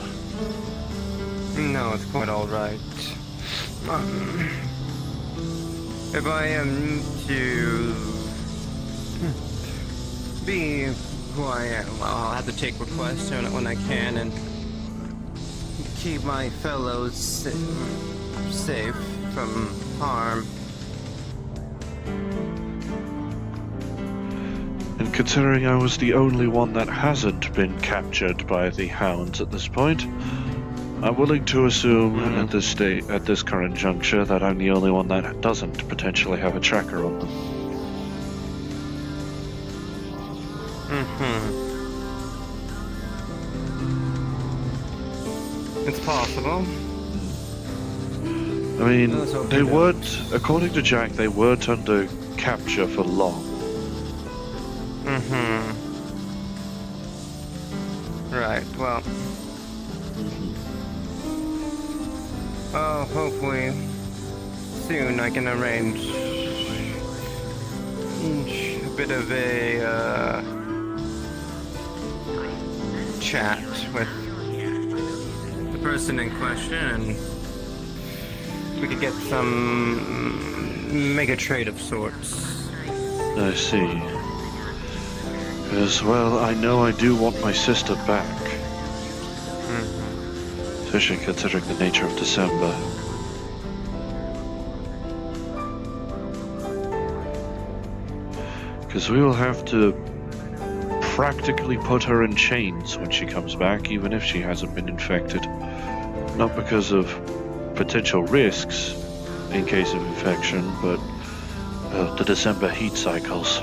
No, it's quite alright. If I am to be who I am, well, I'll have to take requests when I can and keep my fellows safe from harm. And considering I was the only one that hasn't been captured by the hounds at this point, I'm willing to assume at this current juncture that I'm the only one that doesn't potentially have a tracker on them. It's possible. I mean, they weren't, according to Jack, they weren't under capture for long. Right, well. Oh, hopefully soon I can arrange a bit of a chat with the person in question, and we could make a trade of sorts. I see. Because, well, I know I do want my sister back. Especially considering the nature of December. Because we will have to practically put her in chains when she comes back, even if she hasn't been infected. Not because of potential risks in case of infection, but the December heat cycles.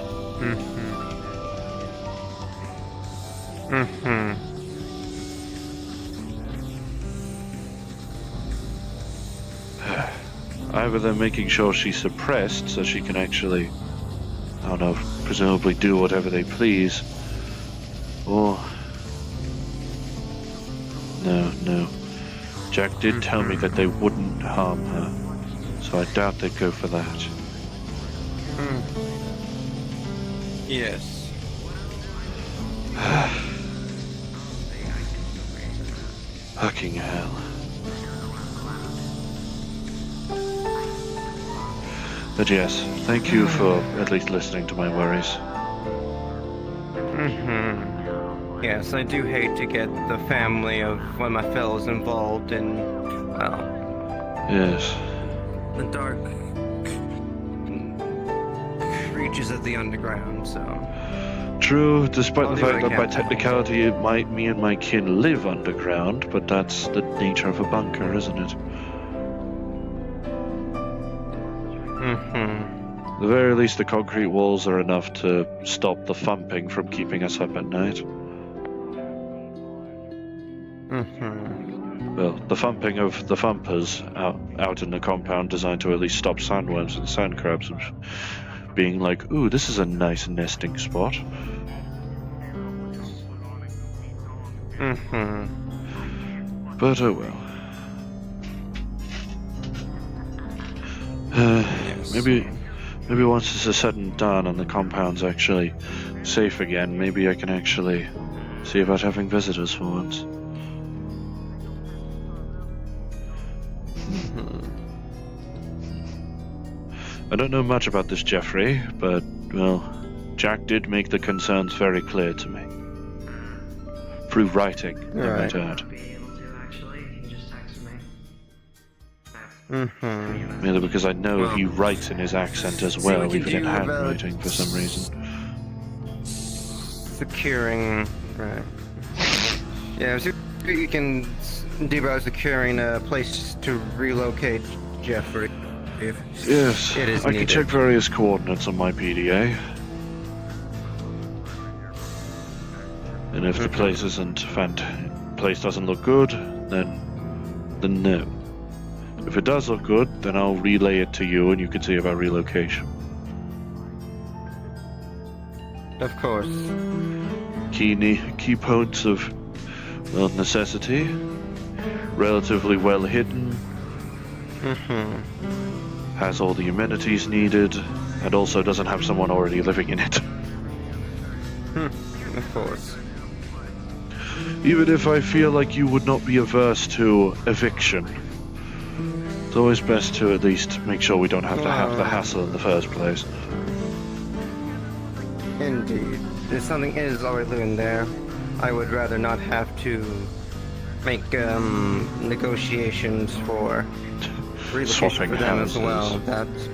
Either they're making sure she's suppressed so she can actually, I don't know, presumably do whatever they please, or... No. Jack did tell me that they wouldn't harm her, so I doubt they'd go for that. Yes. Fucking hell. But yes, thank you for at least listening to my worries. Yes, I do hate to get the family of one of my fellows involved in, well... Yes. The dark reaches of the underground, so... True, despite the fact that by technicality me and my kin live underground, but that's the nature of a bunker, isn't it? At the very least, the concrete walls are enough to stop the thumping from keeping us up at night. Well, the thumping of the thumpers out in the compound designed to at least stop sandworms and sand crabs from being like, ooh, this is a nice nesting spot. But oh well. Maybe once this is said and done and the compound's actually safe again, maybe I can actually see about having visitors for once. I don't know much about this Jeffrey, but, well, Jack did make the concerns very clear to me. Through writing, I might add. Merely because I know he writes in his accent as well, even in handwriting for some reason. Securing, right. Yeah, so you can do about securing a place to relocate Jeffrey. Yes, it is I can check various coordinates on my PDA. And if the place doesn't look good, then no. If it does look good, then I'll relay it to you and you can see about relocation. Of course. Key points of, well, necessity. Relatively well hidden. Has all the amenities needed, and also doesn't have someone already living in it. Of course. Even if I feel like you would not be averse to eviction, it's always best to at least make sure we don't have to have the hassle in the first place. Indeed. If something is already living there, I would rather not have to make negotiations for relocation for them as well. That's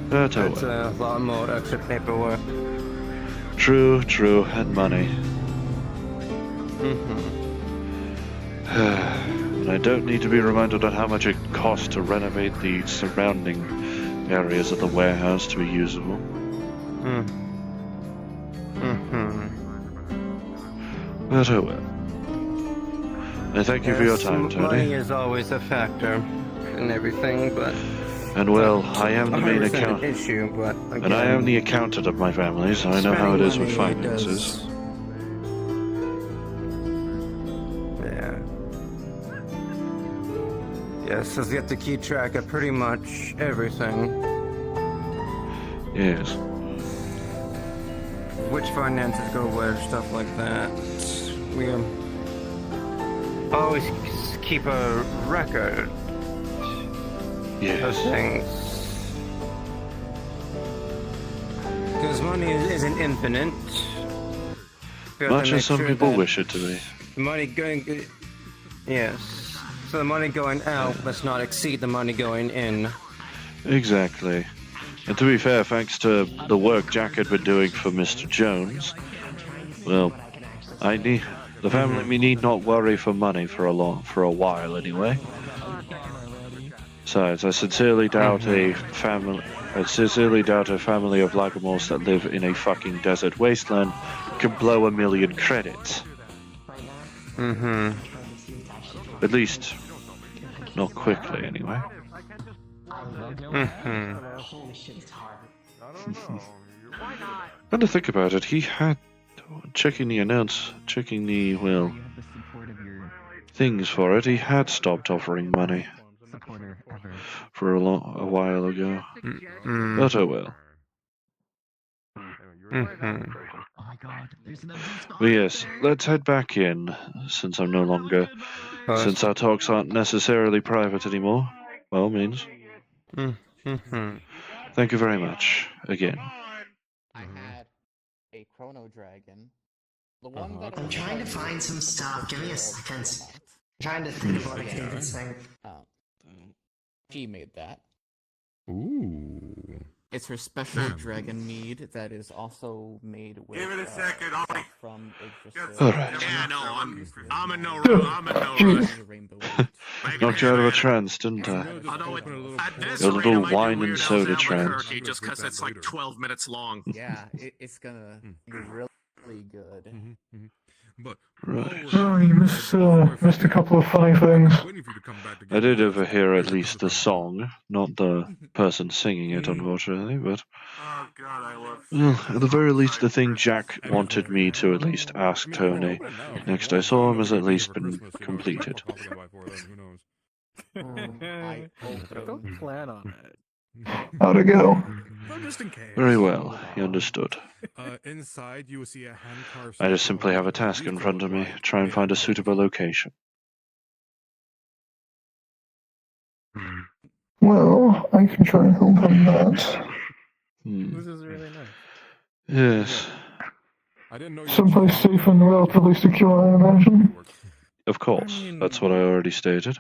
that's a lot more extra paperwork. True, and money. And I don't need to be reminded on how much it costs to renovate the surrounding areas of the warehouse to be usable. But oh well. And thank you for your time, Tony. Money is always a factor in everything, but... And well, I am the main accountant. Issue, but again, and I am the accountant of my family, so I know how it is with finances. Yeah. Yes, so you have to keep track of pretty much everything. Yes. Which finances go where, stuff like that. We always keep a record of things. Because money isn't infinite. Much as some people wish it to be. The money going... Yes. So the money going out must not exceed the money going in. Exactly. And to be fair, thanks to the work Jack had been doing for Mr. Jones, well, the family need not worry for money for a while anyway. Besides, I sincerely doubt a family of Lagomorphs that live in a fucking desert wasteland can blow 1 million credits. At least, not quickly anyway. When to think about it, he had checking the things for it. He had stopped offering money for a while ago. But oh well. But yes, let's head back in, since I'm no longer, since our talks aren't necessarily private anymore. By all means. Thank you very much, again. I had a chrono dragon. The one that I'm trying to find some stuff. Give me a second. I'm trying to think of what I can even say. She made that. Ooh. It's her special dragon mead that is also made with. Give it a second, stuff from Yggdrasil. Yeah, no, I'm in no rush. Rainbow wheat. Knocked you out of a trance, didn't I? Although at this Your rate, little it might wine be and Weird Al's soda trance. Albuquerque just because it's like 12 minutes long. Yeah, it's gonna be really good. But Right. Oh, you missed a couple of funny things. waiting for you to come back to I did overhear at least the song, not the person singing it, unfortunately, but... Oh god, I love Well, at the very least, the thing Jack wanted me to at least ask Tony next I saw him has at least been completed. I Don't plan on it. How'd it go? Just in case. Very well, he understood. Inside, you will see a hand-carved I just simply have a task in front of me, try and find a suitable location. Well, I can try and help on that. This is really nice. Yes, I didn't know you Someplace safe and relatively secure, I imagine. of course, that's what I already stated.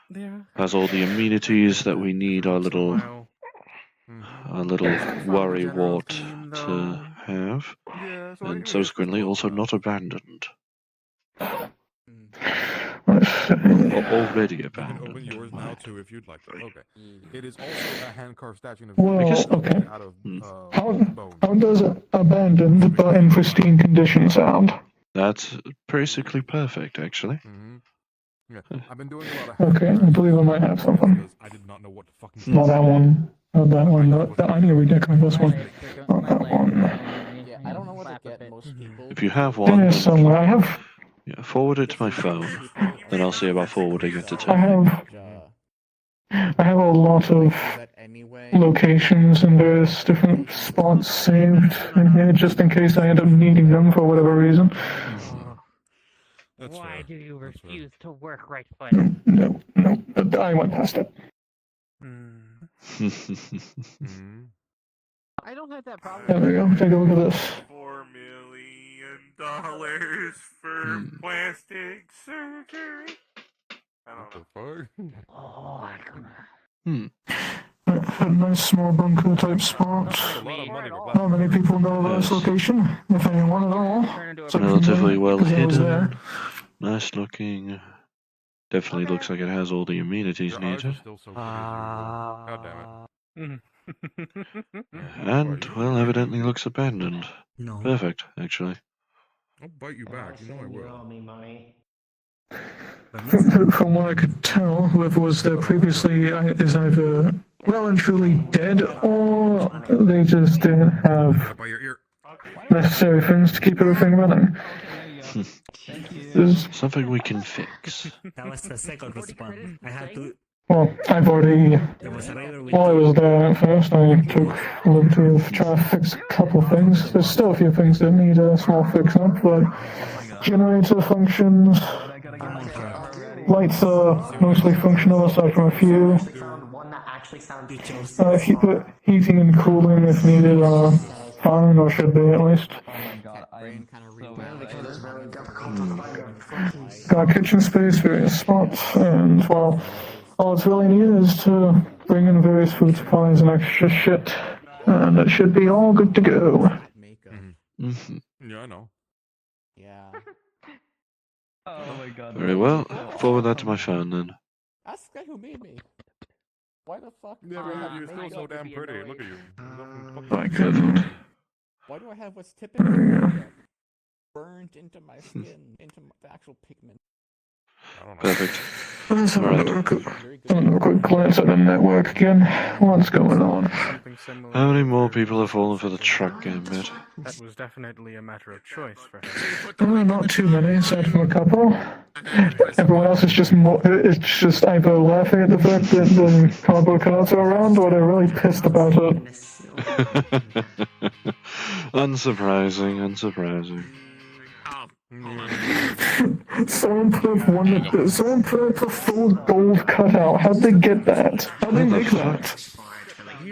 There. Has all the amenities that we need our little worry wart to have, and subsequently also not abandoned. Already You can open abandoned. yours now too if you'd like to. Okay. It is also a hand-carved statue of Well, Because- okay. out of bone. How does abandoned but in pristine condition sound? That's basically perfect, actually. Yeah, I've been doing a lot of Okay, I believe I might have something. because I did not know what to fucking Not that one. Not that one. I need to redecorate this one. Not that one. Yeah, I don't know what to get most people. If you have In one, here then somewhere. yeah, forward it to my phone. Then I'll see about forwarding it to I Tony. have a lot of locations in various different spots saved in here, just in case I end up needing them for whatever reason. Why do you refuse to work right foot? No, I went past it. I don't have that problem. There we go. Take a look at this. $4 million for plastic surgery. I don't know. Oh, A nice small bunker type spot. Not many people know about this location, if anyone at all. So Relatively well because I was there. hidden. Nice looking. Definitely looks like it has all the amenities needed. God damn it. And, well, evidently looks abandoned. No. Perfect, actually. I'll bite you back. You know I will. owe me money. From what I could tell, whoever was there previously is either well and truly dead, or they just didn't have By your ear. necessary things to keep everything running. There's- Something we can fix. That was the second response. I had to. Well, I've already. There was a river with While I was there at first, I took a liberty of trying to fix a couple of things. There's still a few things that need a small fix up, but generator functions, lights are mostly functional aside from a few. one that actually sounded Heating and cooling, if needed, are fine, or should be at least. Got kitchen space, various spots, and well, all it's really needed is to bring in various food supplies and extra shit, and it should be all good to go. Yeah, I know. Yeah. Oh my god. Very well. Forward that to my phone then. Ask the guy who made me. Why the fuck? Yeah, but you're still so damn pretty. Look at you. I couldn't. Why do I have what's typically burned into my skin, into the actual pigment? Perfect. Let's have a quick glance at the network again. What's going on? How many more people have fallen for the truck gambit? That was definitely a matter of choice for him. Not too many, aside from a couple. Everyone else is just either laughing at the fact that the cardboard cards are around, or they're really pissed about it. Unsurprising. Someone put a full gold cutout. How'd they get that? How'd they make that?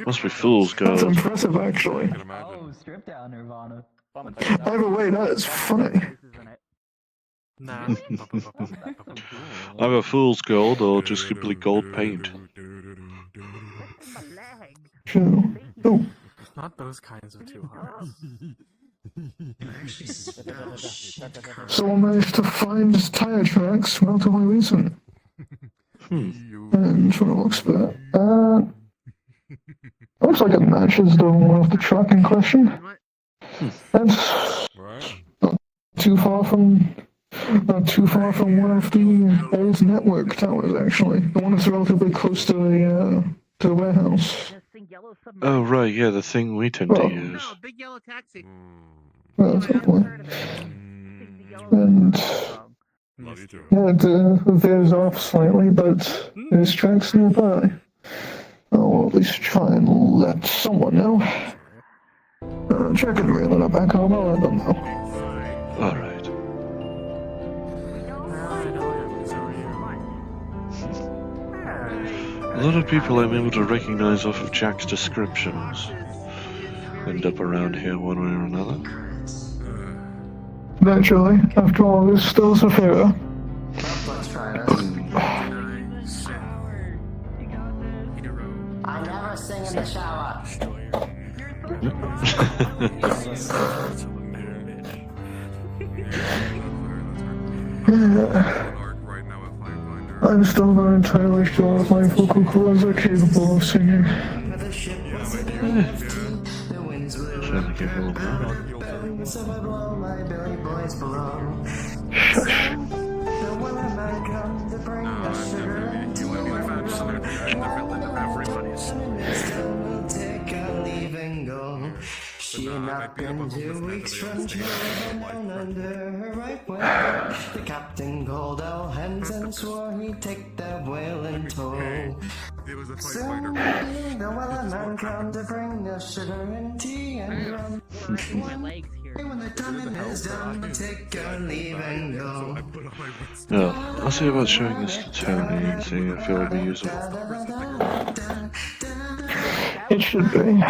Must be fool's That's gold. impressive, actually. Oh, strip down, Nirvana. Either way, that is funny. Nah. Either fool's gold or just simply gold paint. True. Oh, Not those kinds of two hearts. someone managed to find tire tracks relatively recent. And what it looks like. Looks like it matches the one of the truck in question. That's not too far from one of the old network towers, actually. The one that's relatively close to the warehouse. Oh, right, yeah, the thing we tend to use. No, big yellow taxi. Relatively. And yeah, it veers off slightly, but there's tracks nearby. I'll at least try and let someone know. Check and reel it up back home, I'll let them know. Alright. A lot of people I'm able to recognize off of Jack's descriptions end up around here one way or another. Naturally, after all, there's still Zafira. Let's try this. I never sing in the shower. I'm still not entirely sure if my vocal cords are capable of singing. Trying to get a little Shush. She not been 2 weeks from traveling down under her right whale. The captain called all hands and swore he'd take that whale in tow. Soon the wellerman come to bring us sugar and tea and rum. When the time is done, we'll take our leave and go. Oh, I'll see about showing this to Tony and seeing if it'll be usable. It should be.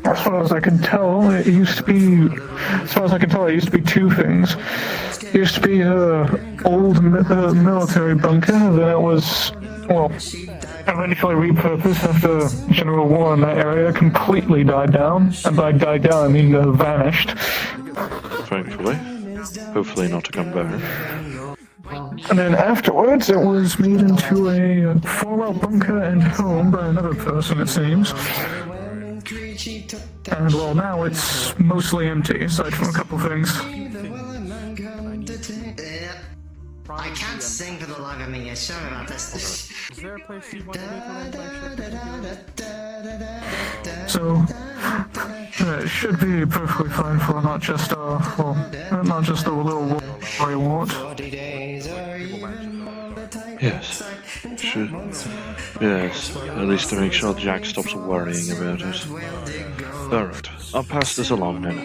As far as I can tell, it used to be. As far as I can tell, it used to be two things. It used to be an old military bunker that was, well, eventually repurposed after General War in that area completely died down. And by died down, I mean vanished. Thankfully. Hopefully not to come back. And then afterwards, it was made into a fallout bunker and home by another person, it seems. And well, now it's mostly empty, aside from a couple things. I can't sing for the life of me. Sorry about this. Is there a place you want to So, it should be perfectly fine for not just a little worry wart. Yes. Should. Yes. At least to make sure Jack stops worrying about it. Alright. I'll pass this along then.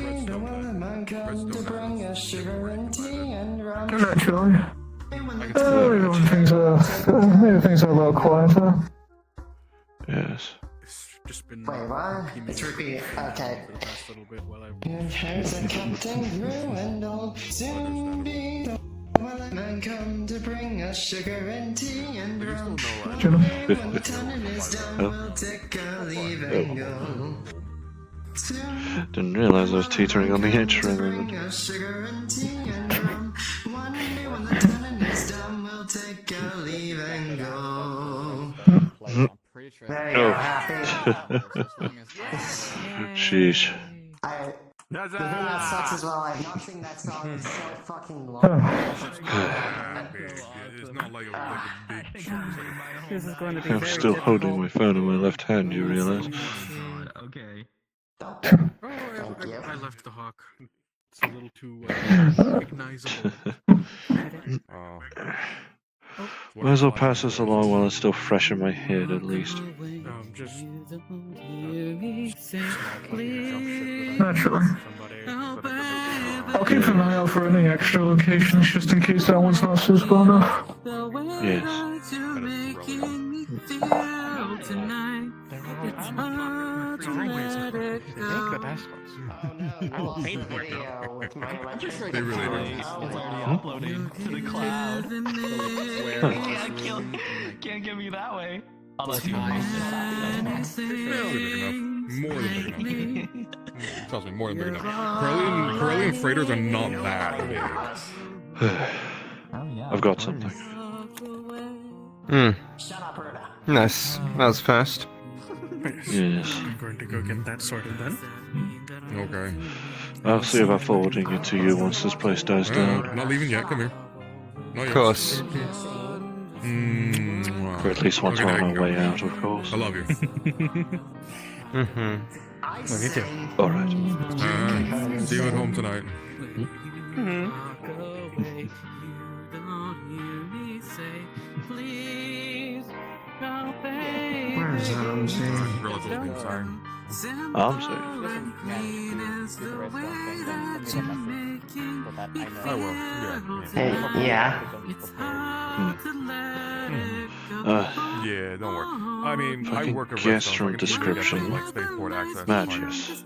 Naturally. Things are a little quieter. Yes. Wait, what? It's repeat. Okay. Here's the captain through and all soon be the wellerman come to bring us sugar and tea and rum. Jonah. When the time is done, we'll take our leave and go. Didn't realize I was teetering on the edge for a moment. Sugar and tea and rum. One day when the time is done, we'll take our leave and go. There you go, happy. Sheesh. The thing that sucks as well, I've not seen that song in so fucking long. It's not like a big This is going to be I'm very still difficult. holding my phone in my left hand, you realize? Okay. I left the hawk. It's a little too recognizable. Might as well pass this along while it's still fresh in my head, at least. Naturally. I'll keep an eye out for any extra locations just in case that one's not suitable enough. Yes. I will pay for it with my electric. They really do. It's already uploading to the cloud. Can't get me that way. More than big enough. Trust me, more than big enough. Curly and freighters are not that big. I've got something. Nice. That was fast. Yes. I'm going to go get that sorted then. Okay. I'll see about forwarding it to you once this place dies down. Not leaving yet, come here. Not yet. Of course. Or at least once we're on our way out, of course. I love you. Love you too. Alright. See you at home tonight. Where's Armsy? Armsy? I will. Yeah. Yeah, don't worry. I mean, I work at Guess restaurants, from I can figure out description. like spaceport access. Matches.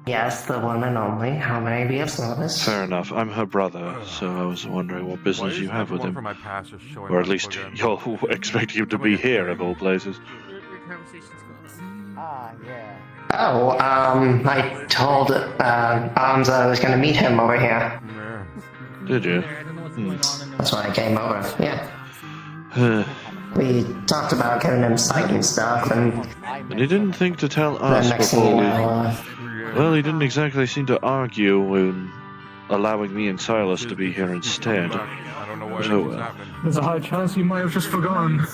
Yes, the one and only. How may I be of service? Fair enough. I'm her brother, so I was wondering what business you have with him. Or at least you'll expect him to be here, of all places. Oh, I told Arms I was going to meet him over here. Did you? That's why I came over. Yeah. We talked about getting him sight and stuff, and he didn't think to tell the us next thing before you we... know, Well, he didn't exactly seem to argue when allowing me and Silas to be here instead. So, There's a high chance you might have just forgotten.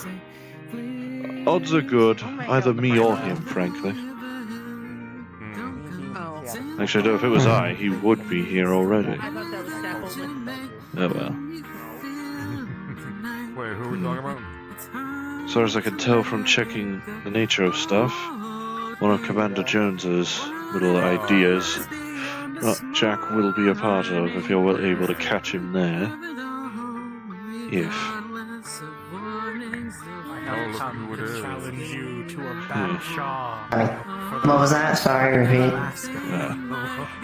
odds are good, either me or him, frankly. Actually, no, if it was I, he would be here already. Oh well. Wait, who are we talking about? As far as I can tell from checking the nature of stuff, one of Commander Jones's little ideas, Jack will be a part of if you're able to catch him there. If. Challenge you to a battle. what was that? Sorry, repeat.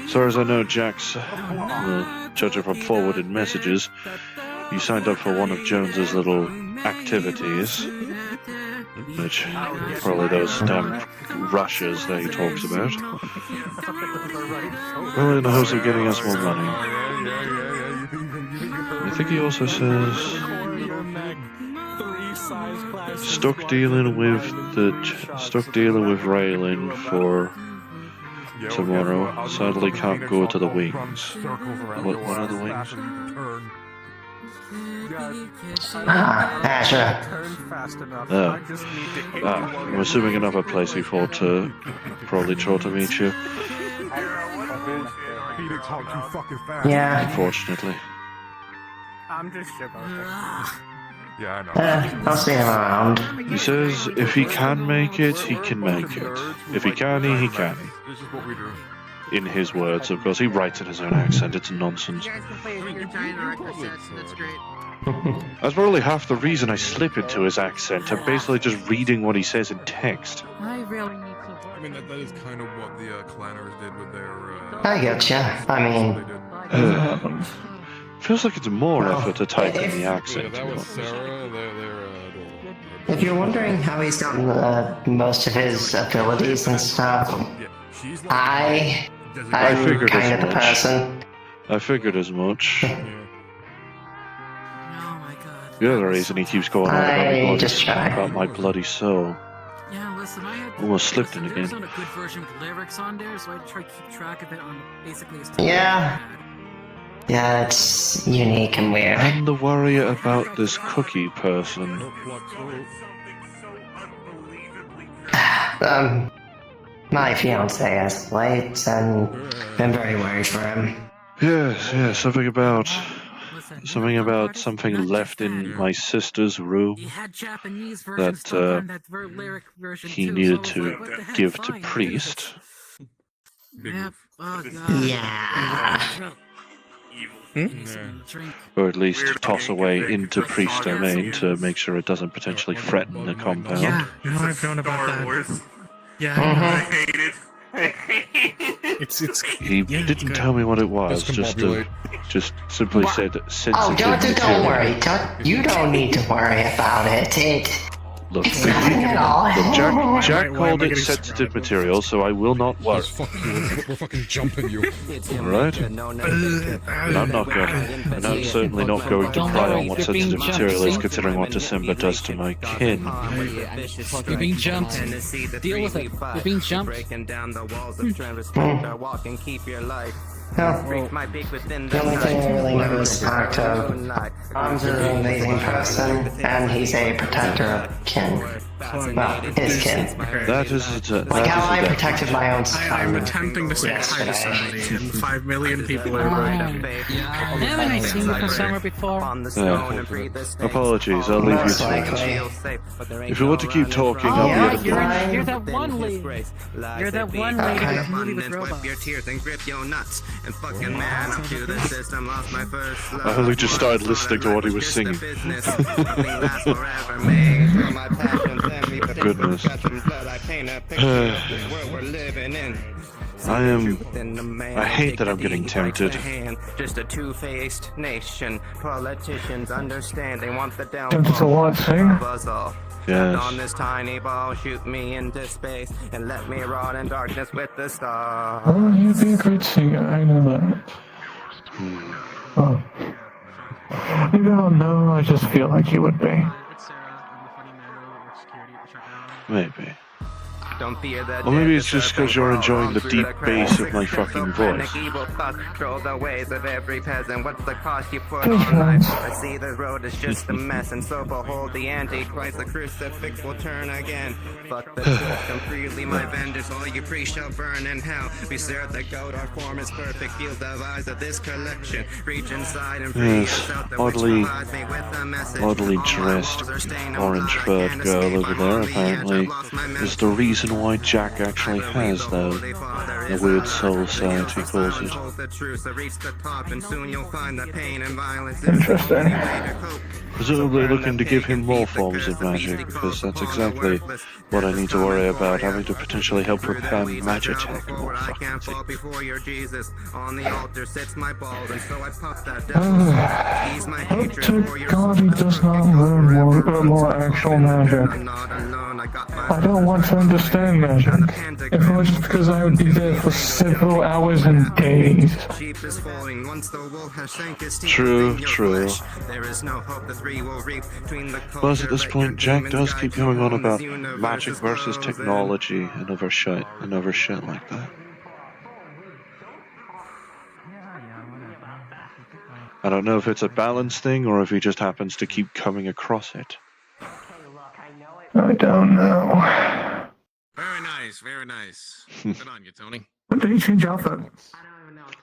As far as I know, Jack's, judging from forwarded messages, he signed up for one of Jones's little activities, which probably those damn rushes that he talks about. Well, in the hopes of getting us more money. I think he also says stuck dealing with Raylan for tomorrow. Sadly, can't go to the wings. What are the wings? Sure. I'm assuming another place he thought to probably try to meet you. Yeah. Unfortunately. I'm just shivering. Yeah, I know. I'll see him around. He says if he can make it, he can make it. If he can, he can. This is what we do. In his words, of course. He writes in his own accent. It's nonsense. You guys can play your giant erector sets, that's great. That's probably half the reason I slip into his accent. I'm basically just reading what he says in text. I really need to. I mean, that is kind of what the Clanners did with their... I getcha. I mean... Feels like it's more effort to type in the accent. Yeah, that was Sarah. They're If you're wondering how he's gotten most of his abilities and stuff, I'm kind of the person. I figured as much. The other reason he keeps going on about my bloody soul. Yeah, listen, I had Almost slipped in again. There's not a good version with lyrics on there, so I try to keep track of it on basically as Yeah. Yeah, it's unique and weird. I'm the worrier about this cookie person. My fiance has late, and I'm very worried for him. Yes, something about something left in my sister's room that he needed to give to Priest. Yeah. Or at least toss away into Priest domain to make sure it doesn't potentially threaten the compound. Yeah, I've known about that. Yeah, I hate it. He didn't tell me what it was. Just simply said sensitive Oh, don't material. worry. You don't need to worry about it. Look, It's nothing at all. Jack called it sensitive material, so I will not worry. We're fucking jumping you. Alright? And I'm not going. And I'm certainly not going to pry on what sensitive material is, considering what December does to my kin. You're being jumped. Deal with it. You're being jumped. No. The only thing I really know is the fact of Tom's a really amazing person, and he's a protector of kin. Well, his kin. That is Like how I protected my own son. I'm attempting to say hi to somebody, and 5 million people are right. Haven't I seen you from somewhere before? Apologies, I'll leave you to it. If you want to keep talking, I'll be at a You're that one lady. You're that one lady with movie with robots. I only just started listening to what he was singing. Goodness. I hate that I'm getting tempted. Just a two-faced nation. Politicians understand they want the Tempted to what, sing? Yes. On this tiny ball, shoot me into space and let me rot in darkness with the stars. Oh, you'd be a great singer, I know that. Oh. You don't know, I just feel like you would be. Maybe. Don't fear that. Or maybe it's just because you're enjoying the deep bass of my fucking voice. Control the ways of every peasant. What's the cost you put on life? I see the road is just a mess, and so behold the Antichrist. The crucifix will turn again. Fuck the system, freely my vendors. All you priests shall burn in hell. We serve the goat, our form is perfect. Feel the eyes of this collection. Reach inside and free us out. The oddly dressed orange-furred girl over there apparently is the reason why Jack actually has the weird soul side, he calls it. Interesting. Presumably looking to give him more forms of magic, because that's exactly what I need to worry about, having to potentially help prepare Magitech more fucking things. Hope to God he does not learn more actual magic. I don't want to understand magic. If it was just because I would be there for several hours and days. True. Plus, at this point, Jack does keep going on about magic versus technology and other shit like that. I don't know if it's a balance thing or if he just happens to keep coming across it. I don't know. Very nice. Good on you, Tony. When did he change outfit?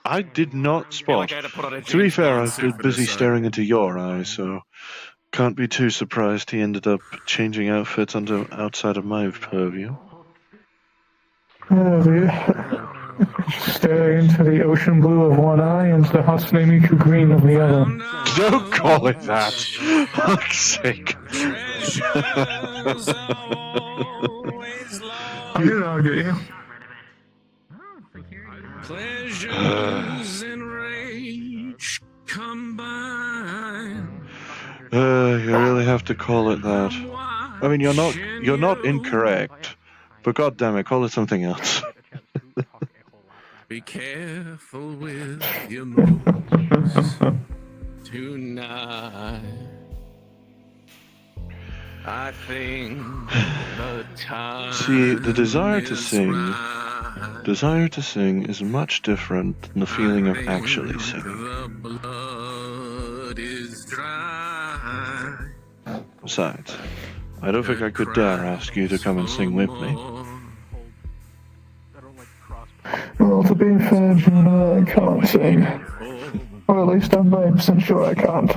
I did not spot. To be fair, I've been busy staring into your eyes, so can't be too surprised he ended up changing outfits outside of my purview. Staring into the ocean blue of one eye and the Hatsune green of the other. Don't call it that! Fuck's sake. I didn't argue you. Pleasures and rage combine. You really have to call it that. I mean, you're not incorrect, but goddammit, call it something else. Be careful with your moves tonight. I think the time. See, the desire to sing is much different than the feeling of actually singing. The blood is dry. Besides, I don't think I could dare ask you to come and sing with me. Well, to be fair, Jonah, I can't sing. Or at least I'm 90% sure I can't.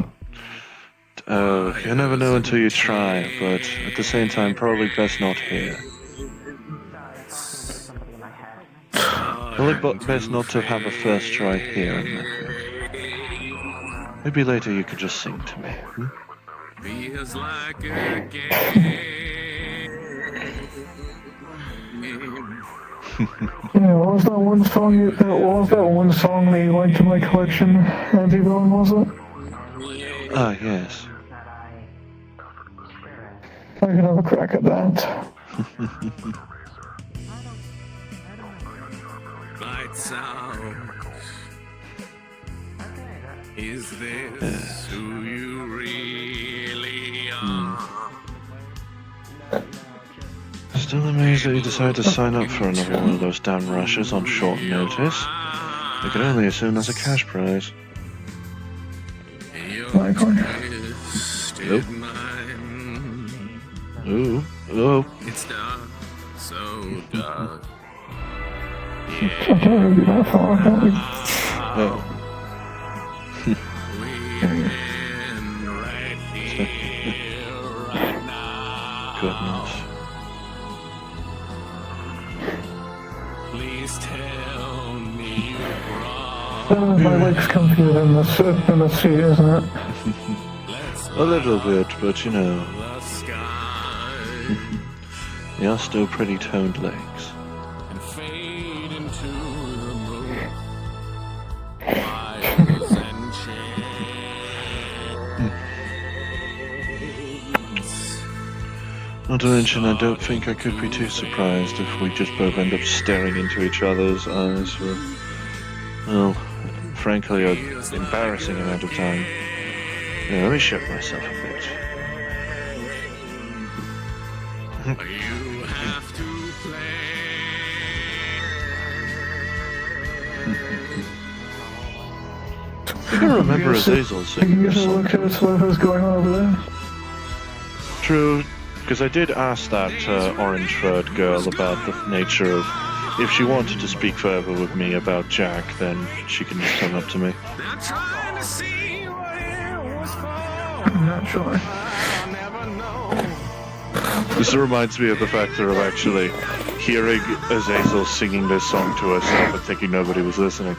You never know until you try, but at the same time, probably best not here. Probably best not to have a first try here. Maybe later you could just sing to me. Feels like a game. Yeah, what was that one song? What was that one song that you liked in my collection? Anti-Villain, was it? Ah, yes. I can have a crack at that. Lights out. Is this who you really are? Still amazed that you decided to sign up for another one of those damn rushes on short notice. I can only assume that's a cash prize. Nope. Ooh. Oh. It's dark, so dark. I can't really be that far, can't we? Oh. Goodness. Please tell me you My leg's comfier in the seat, isn't it? A little bit, but you know. They are still pretty toned legs. and fade into the moon. Wires and chains. Not to mention, I don't think I could be too surprised if we just both end up staring into each other's eyes for, well, frankly, an embarrassing amount of time. Yeah, let me shut myself a bit. You have to play. I can remember Azazel singing You this can song. look at whatever's going on over there. True, because I did ask that orange-furred girl about the nature of if she wanted to speak further with me about Jack, then she can just come up to me. Not trying to see what it was for. I'm not sure. I'll never know. This reminds me of the factor of actually hearing Azazel singing this song to herself and thinking nobody was listening.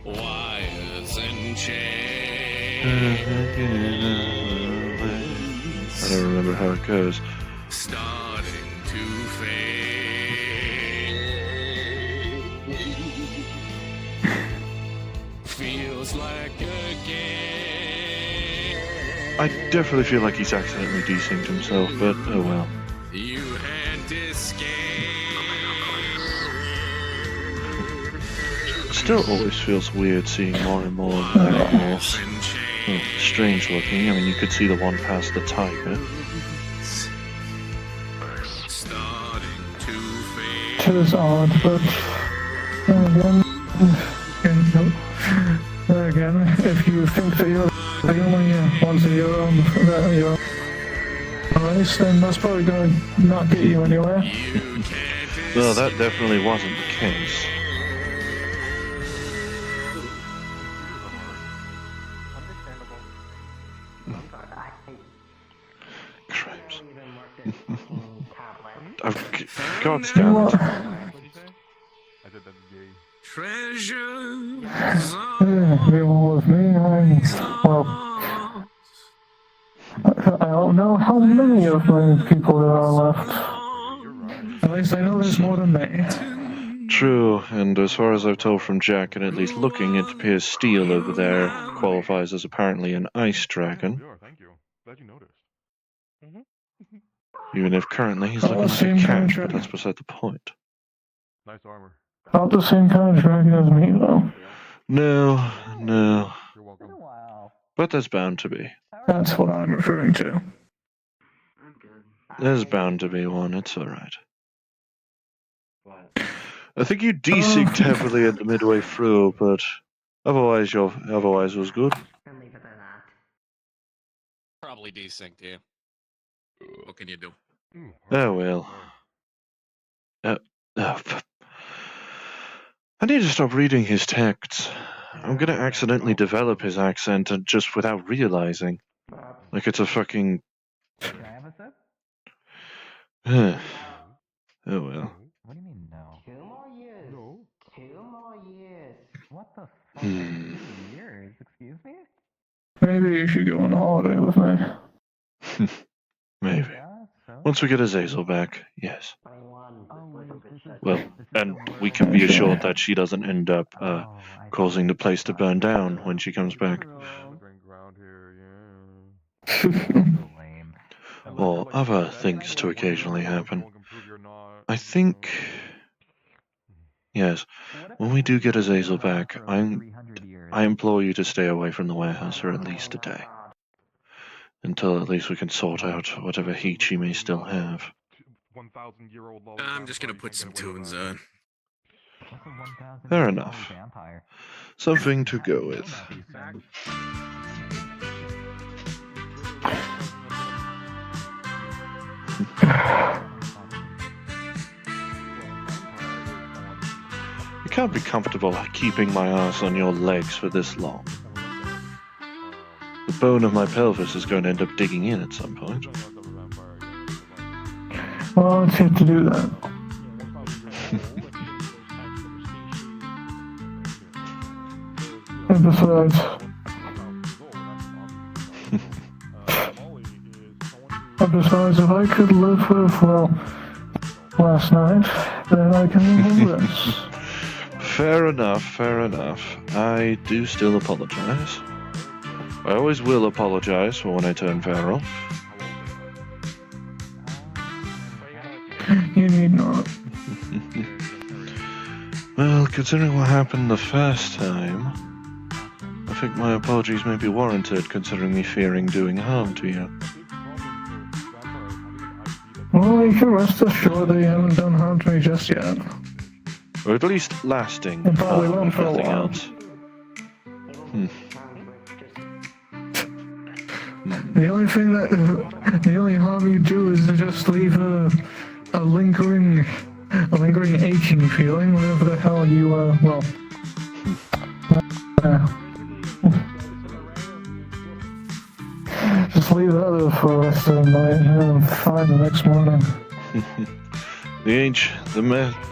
Wires and chains. I don't remember how it goes. Starting to fade. Feels like a game. I definitely feel like he's accidentally desynced himself, but oh well. You had escaped. Still always feels weird seeing more and more animals. Oh, strange looking. I mean, you could see the one past the tiger. Starting to fade. It is odd, but again, if you think that you're the only ones of your own race, then that's probably going to not get you anywhere. Well, that definitely wasn't the case. Cripes. God damn it. Treasures Be one with me, well, I don't know how many of my people there are left. At least I know there's more than me. True, and as far as I've told from Jack, and at least looking, it appears Steel over there qualifies as apparently an ice dragon. Even if currently he's looking like a cat, but that's beside the point. Not the same kind of dragon as me, though. No. But there's bound to be. That's what I'm referring to. There's bound to be one, it's alright. I think you desynced heavily at the midway through, but otherwise it was good. probably desynced you. What can you do? Oh well. I need to stop reading his texts. I'm gonna accidentally develop his accent and just without realizing. Like it's a fucking... Oh well. What do you mean no? 2 more years. 2 more years. What the fuck? Hmm. 2 years? Excuse Excuse me? Maybe you should go on holiday with me. Maybe. Once we get Azazel back, yes. Well, and we can be assured that she doesn't end up causing the place to burn down when she comes back. Or other things to occasionally happen. I think... Yes, when we do get Azazel back, I implore you to stay away from the warehouse for at least a day. Until at least we can sort out whatever heat she may still have. I'm just gonna put some tunes on. Fair enough. Something to go with. I can't be comfortable keeping my ass on your legs for this long. The bone of my pelvis is going to end up digging in at some point. Well, it's hate to do that. And besides, if I could live with, well, last night, then I can live this. Fair enough, fair enough. I do still apologize. I always will apologize for when I turn feral. You need not. Well, considering what happened the first time, I think my apologies may be warranted, considering me fearing doing harm to you. Well, you can rest assured that you haven't done harm to me just yet. Or at least lasting And probably harm, won't if for a nothing while. else. The only harm you do is to just leave a lingering aching feeling whenever the hell you, just leave that there for the rest of the night and I'm fine the next morning.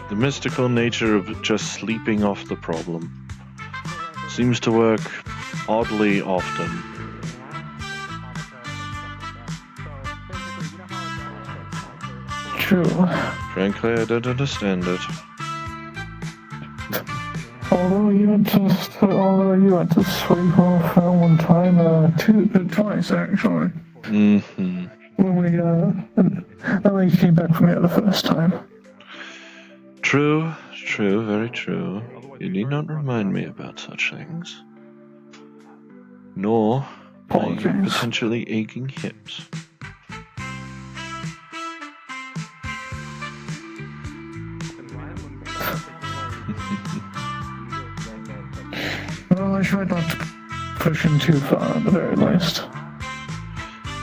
The mystical nature of just sleeping off the problem seems to work oddly often. True. Frankly, I don't understand it. Although you had to sleep off that one time, twice actually. Mm-hmm. When we came back from it the first time. True, very true. You need not remind me about such things. Nor my potentially aching hips. Well, I tried not to push him too far at the very least.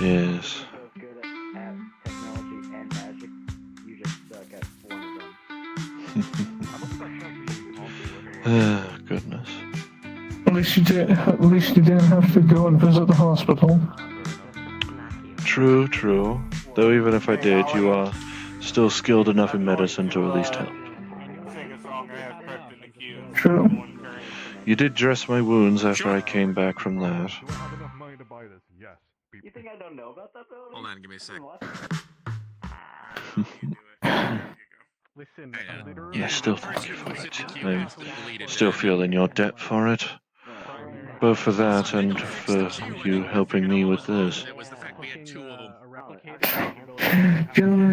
Yes. Oh, goodness. At least you didn't have to go and visit the hospital. True. Though even if I did, you are still skilled enough in medicine to at least help. True. You did dress my wounds after I came back from that. You think I don't know about that though? Hold on, give me a sec. Listen, Yes, still thank you for it. I still feel in your debt for it. Both for that and for you helping me with this. That was the fact we had two of them.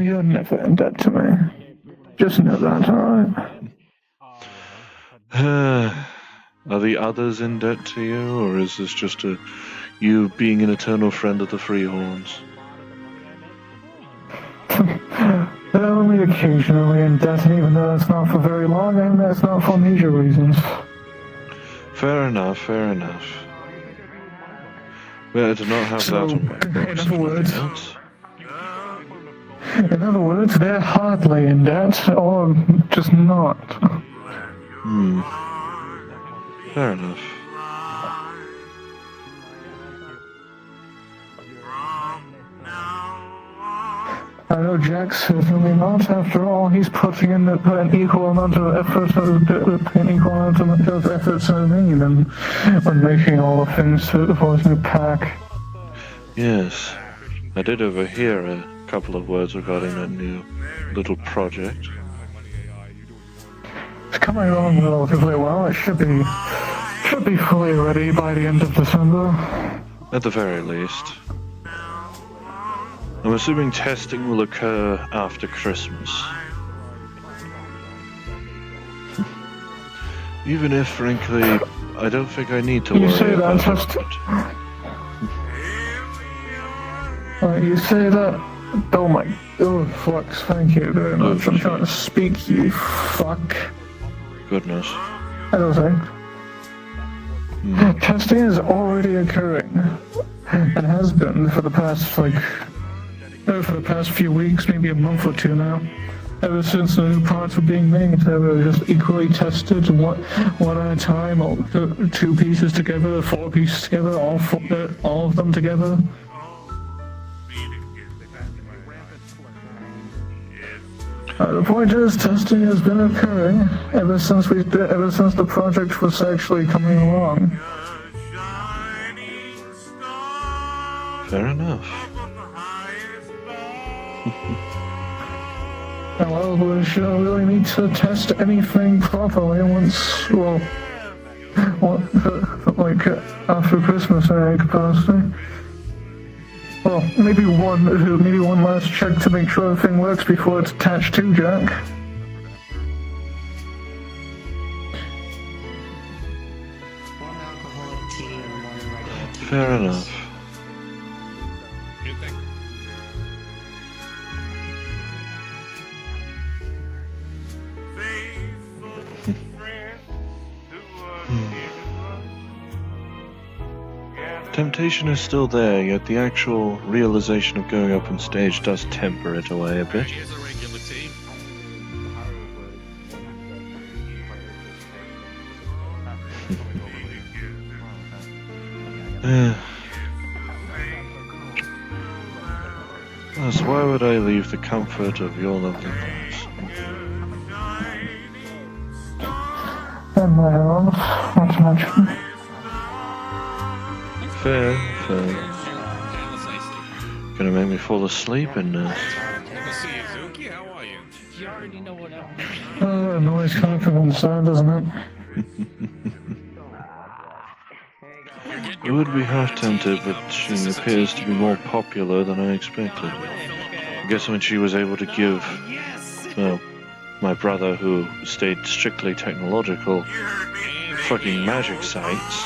You're never in debt to me. Just know that, alright? Are the others in debt to you, or is this just you being an eternal friend of the Freehorns? They're only occasionally in debt, and even though it's not for very long, and that's not for major reasons. Fair enough. Well, I do not have that on my books. In other words, they're hardly in debt, or just not. Fair enough. I know No, Jack, certainly not. After all, he's putting in an equal amount of effort as me than when making all the things for his new pack. Yes, I did overhear a couple of words regarding that new little project. It's coming along relatively well. It should be fully ready by the end of December. At the very least. I'm assuming testing will occur after Christmas. Even if, frankly, I don't think I need to worry about it. You say that? Oh my... Oh, Flux, thank you very much. I'm trying to speak, you fuck. Goodness. I don't think. Testing is already occurring. And has been for the past, few weeks, maybe a month or two now. Ever since the new parts were being made, they were just equally tested, one at a time, or 2 pieces together, 4 pieces together, all of them together. The point is, testing has been occurring ever since the project was actually coming along. Fair enough. Well, we shall really need to test anything properly once, after Christmas in any capacity. Well, maybe one last check to make sure everything works before it's attached to Jack. Fair enough. Temptation is still there, yet the actual realization of going up on stage does temper it away a bit. Thus, why would I leave the comfort of your lovely house? And my own, not to mention. Fair. Gonna make me fall asleep in How are you? You already know what I'm Noise coming from inside, doesn't it? I would be half tempted, but she appears to be more popular than I expected. I guess when she was able to give, well, my brother, who stayed strictly technological, fucking magic sites.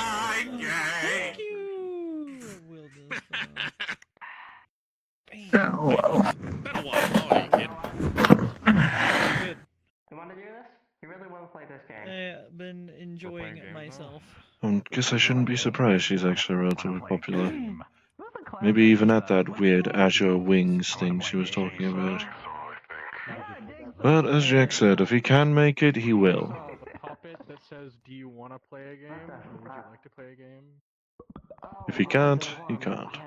Yeah, well. Been a while, how are you, kid? You want to do this? You really want to play this game? I've been enjoying myself. I guess I shouldn't be surprised she's actually relatively popular. Maybe even at that weird Azure Wings thing she was talking about. But as Jack said, if he can make it, he will. The puppet that says, "Do you want to play a game? Or would you like to play a game?" If he can't, he can't.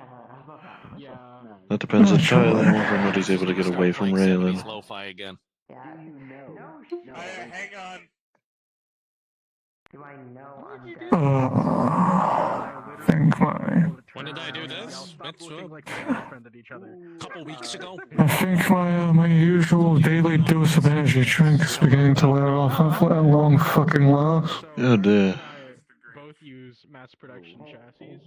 Yeah. That depends entirely on whether or not he's able to get away from Raylan. Lo-fi again. Hang on. Do I know When did I do this? It's a couple weeks ago. I think my usual daily dose of energy drink is beginning to wear off after a long fucking last. Oh dear. Both use mass production chassis.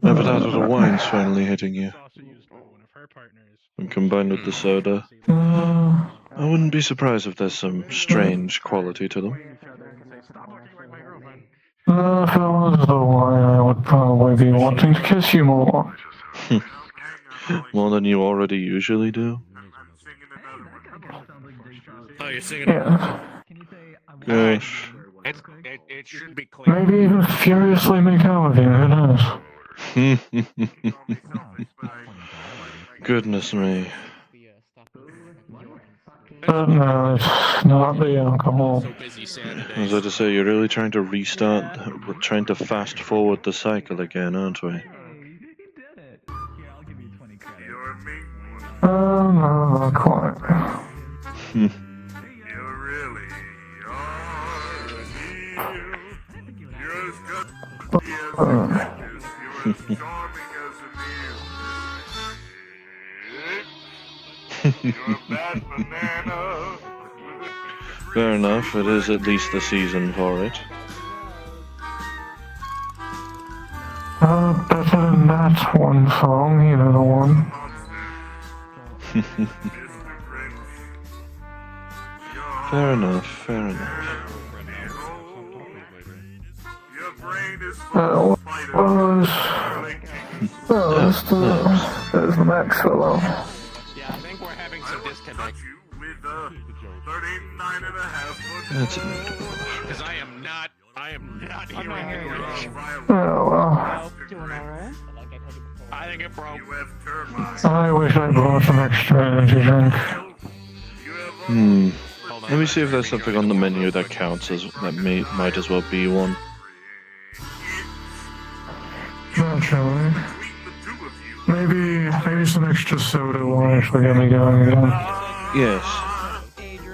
But that's what the wine's finally hitting you. And combined with the soda, I wouldn't be surprised if there's some strange quality to them. If it was the wine, I would probably be wanting to kiss you more. More than you already usually do? Oh, you're singing? Yeah. Gosh. It should be clear. Maybe even furiously make out with you, who knows? Goodness me. But no, it's not the alcohol. I was about to say, you're really trying to restart, we're trying to fast forward the cycle again, aren't we? No, not quite. You really are a deal. You're as good as you're as charming as an eel. You're a bad banana. Fair enough, it is at least the season for it. Better than that one song, you know the one. Fair enough, fair enough. There's the next fellow. Yeah, I think we're having some disconnect. That's inevitable. Because I am not hearing it. Oh well. Doing alright? I think it broke. I wish I brought some extra energy drink. Let me see if there's something on the menu that counts as that might as well be one. Naturally. Maybe some extra soda will actually get me going again. Yes.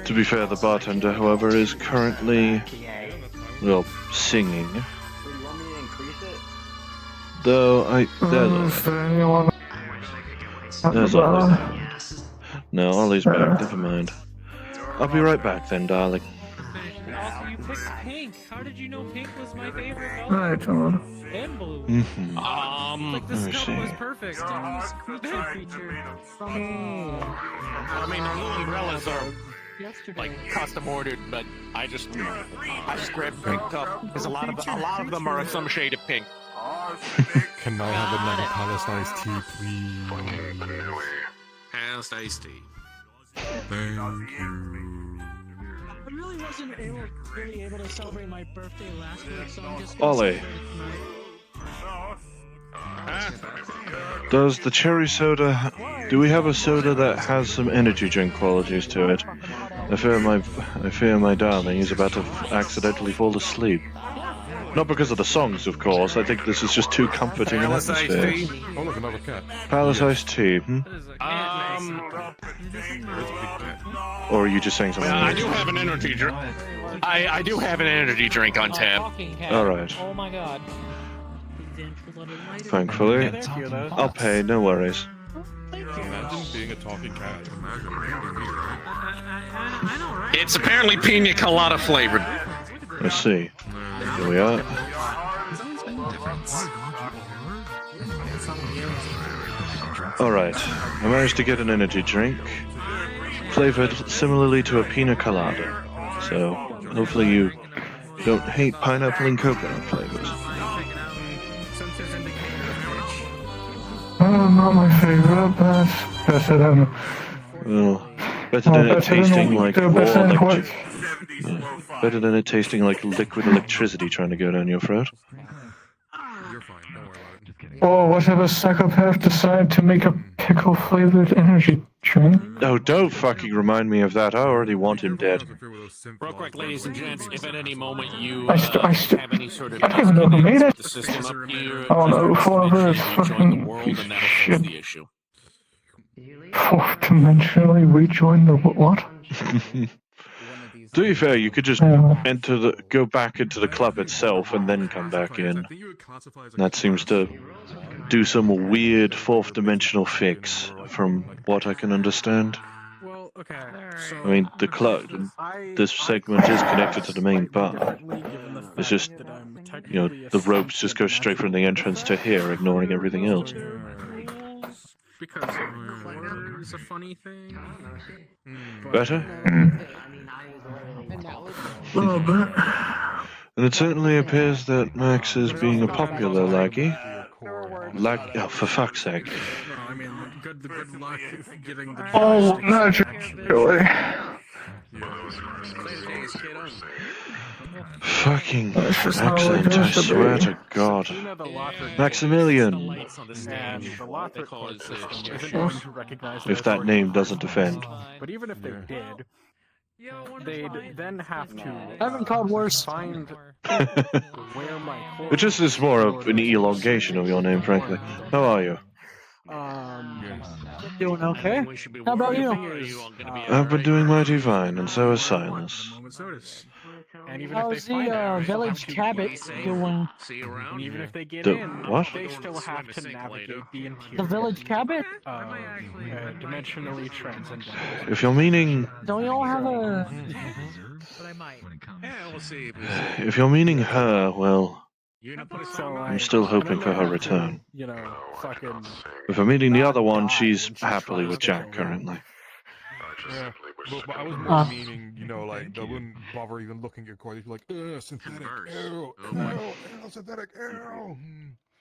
To be fair, the bartender, however, is currently, well, singing. Though there's always. No, Ollie's back. Never mind. I'll be right back then, darling. Also, you picked pink. How did you know pink was my favorite color? Right, John. And blue. Like this let me color was see. perfect. I mean, the blue umbrellas are like custom ordered, but I just grabbed pink up because a lot of them are some shade of pink. Can I have another Palace iced tea, please? Palace iced tea. Thank you. I really wasn't really able to celebrate my birthday last week, so I'm just Ollie. Does the cherry soda... Do we have a soda that has some energy drink qualities to it? I fear my darling is about to accidentally fall asleep. Not because of the songs, of course. I think this is just too comforting an Palace iced atmosphere. tea. Oh, look, another cat. Palace iced tea, Or are you just saying something I else? do have an energy drink. I do have an energy drink on tap. Alright. Oh my god. Thankfully. I'll pay, no worries. Imagine being a talking cat. It's apparently pina colada flavored. Let's see. Here we are. Alright, I managed to get an energy drink, flavored similarly to a pina colada. So, hopefully you don't hate pineapple and coconut flavors. Not my favorite, but better than... Well, better than it tasting like raw electric. Better than it tasting like liquid electricity trying to go down your throat. You're fine, don't worry about it. Or whatever psychopath decided to make a pickle-flavored energy drink. Oh, don't fucking remind me of that. I already want him dead. Real quick, ladies and gents, if at any moment you I have any sort of don't even know who made it. the system up here, Oh no, whoever is rejoin the fucking world, piece and of that'll fix shit. the issue. Fourth-dimensionally rejoin the what? To be fair, you could just go back into the club itself and then come back in. That seems to do some weird fourth-dimensional fix, from what I can understand. Well, okay. So, I mean, the club, this segment is connected to the main bar. It's just, you know, the ropes just go straight from the entrance to here, ignoring everything else. Because it's a funny thing. Better? A little bit. And it certainly appears that Max is being a popular laggy. Oh, for fuck's sake. No, I mean, good luck getting the. Oh, naturally. Fucking accent, I swear to God. Maximilian. If that name doesn't offend. But even if they did, they'd then have to haven't called worse. find where my Which is more of an elongation of your name, frankly. How are you? Doing okay. How about you? I've been doing mighty fine, and so has Silas. How's the village cabot doing? And even if they get The in, what? they still have to navigate the interior. The village cabot? Dimensionally transcendental. If you're meaning, Don't you all have a... But I might. Yeah, we'll see. if you're meaning her, well, So, I'm still hoping for her return. You know, fucking. If I'm meaning the other one, she's happily with Jack currently. Yeah, but I was more meaning, you know, like, they wouldn't bother even looking at Corey. They'd be like, synthetic, synthetic,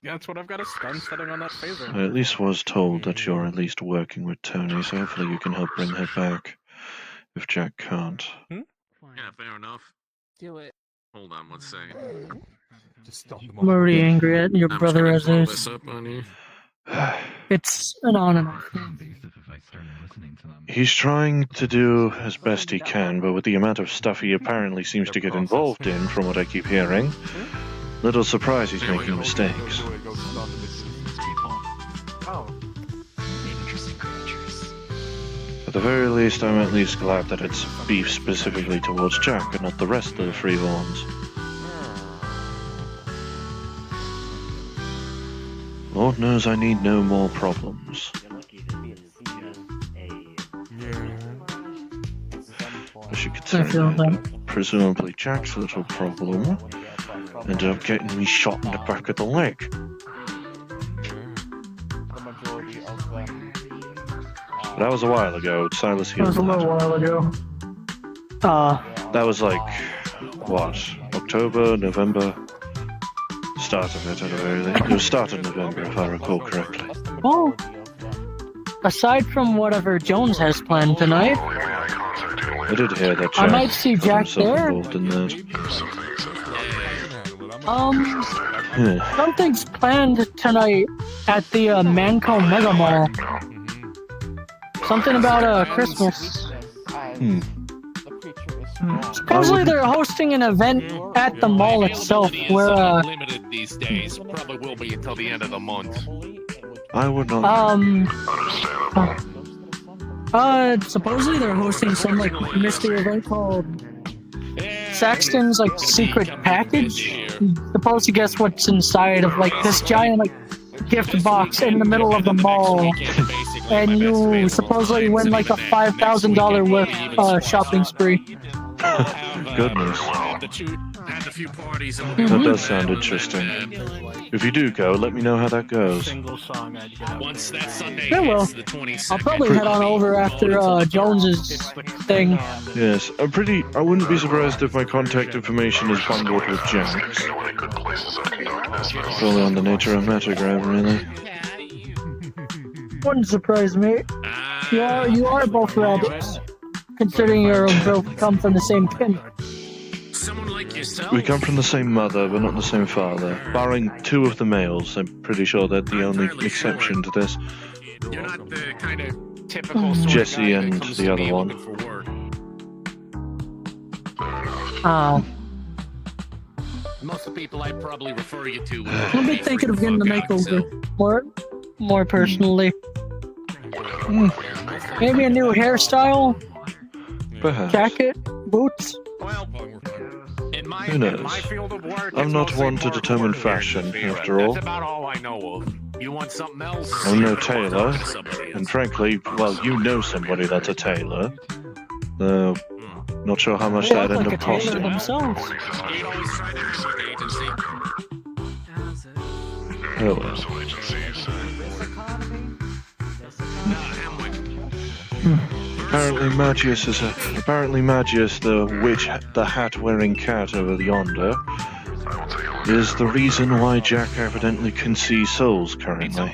Yeah, that's what I've got a stun setting on that phaser. I at least was told that you're at least working with Tony, so hopefully you can help bring her back. If Jack can't. Yeah, fair enough. Do it. Hold on one second. I'm already angry at your brother as pull is. this up on you. It's an on and off thing. He's trying to do as best he can, but with the amount of stuff he apparently seems to get involved in, from what I keep hearing, little surprise he's making mistakes. At the very least, I'm at least glad that it's beef specifically towards Jack and not the rest of the Freeborns. Lord knows I need no more problems. Especially considering that presumably Jack's little problem ended up getting me shot in the back of the leg. But that was a while ago. Silas That healed was a little while ago. That was like, what, October, November? Start of it, at the very least. It was start of November, if I recall correctly. Well, aside from whatever Jones has planned tonight, I did hear that I Jack might see got Jack himself there. involved in that. Yeah. Something's planned tonight at the Manco Mega Mall. Something about Christmas. Supposedly they're hosting an event at the mall itself where Limited these days. Probably will be until the end of the month. I would not. Supposedly they're hosting some like mystery event called Saxton's like secret package. You're supposed to guess what's inside of like this giant like gift box in the middle of the mall, and you supposedly win like a $5,000 worth shopping spree. Goodness. Had a few parties That does sound interesting. If you do go, let me know how that goes. Once that Sunday Yeah, well, hits the 22nd. I'll probably head on over after Jones's thing. Yes, I wouldn't be surprised if my contact information is bundled with Jack's. Fully on the nature of metagram, really. Wouldn't surprise me. You are both rabbits, considering you both come from the same kin. Someone like yourself. We come from the same mother, but not the same father. Barring two of the males, I'm pretty sure they're the only exception to this. You're not the kind of typical sort Jesse of guy and that comes the to other me one. looking for work. Most of the people I'd probably refer you to would I've been thinking of getting the makeover more personally. Maybe a new hairstyle, Perhaps. jacket, boots. Who knows? I'm not one to determine fashion, after all. That's about all I know of. You want something else? I'm no tailor, and frankly, well, you know somebody that's a tailor. Though, not sure how much They that'd look end like up a tailor costing. themselves. Oh well. Apparently Magius, the witch, the hat-wearing cat over yonder, is the reason why Jack evidently can see souls currently.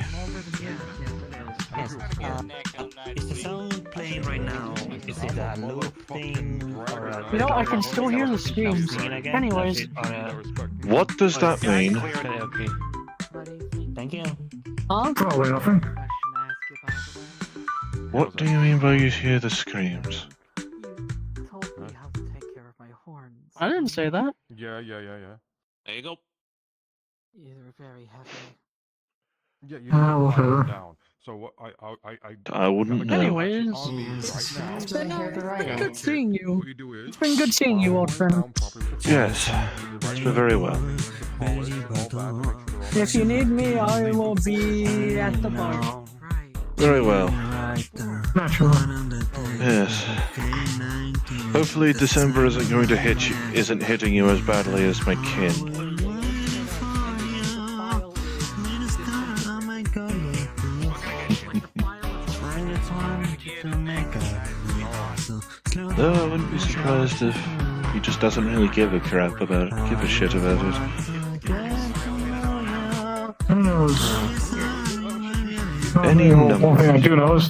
Is the sound playing right now? Is it a loop thing or a... You know, I can still hear the screams. Anyways. What does that mean? Karaoke. Thank you. Huh? Probably nothing. What do you mean by you hear the screams? I didn't say that. Yeah. There you go. You're very heavy. Yeah, you Whatever. down. So what? I wouldn't know. Anyways, it's been good seeing you. It's been good seeing you, old friend. Yes, it's been very well. If you need me, I will be at the bar. Very well. Natural. Yes. Hopefully December isn't going to hit you, isn't hitting you as badly as my kin. No, I wouldn't be surprised if he just doesn't really give a crap about it, give a shit about it. Who knows? Any number. One thing I do know is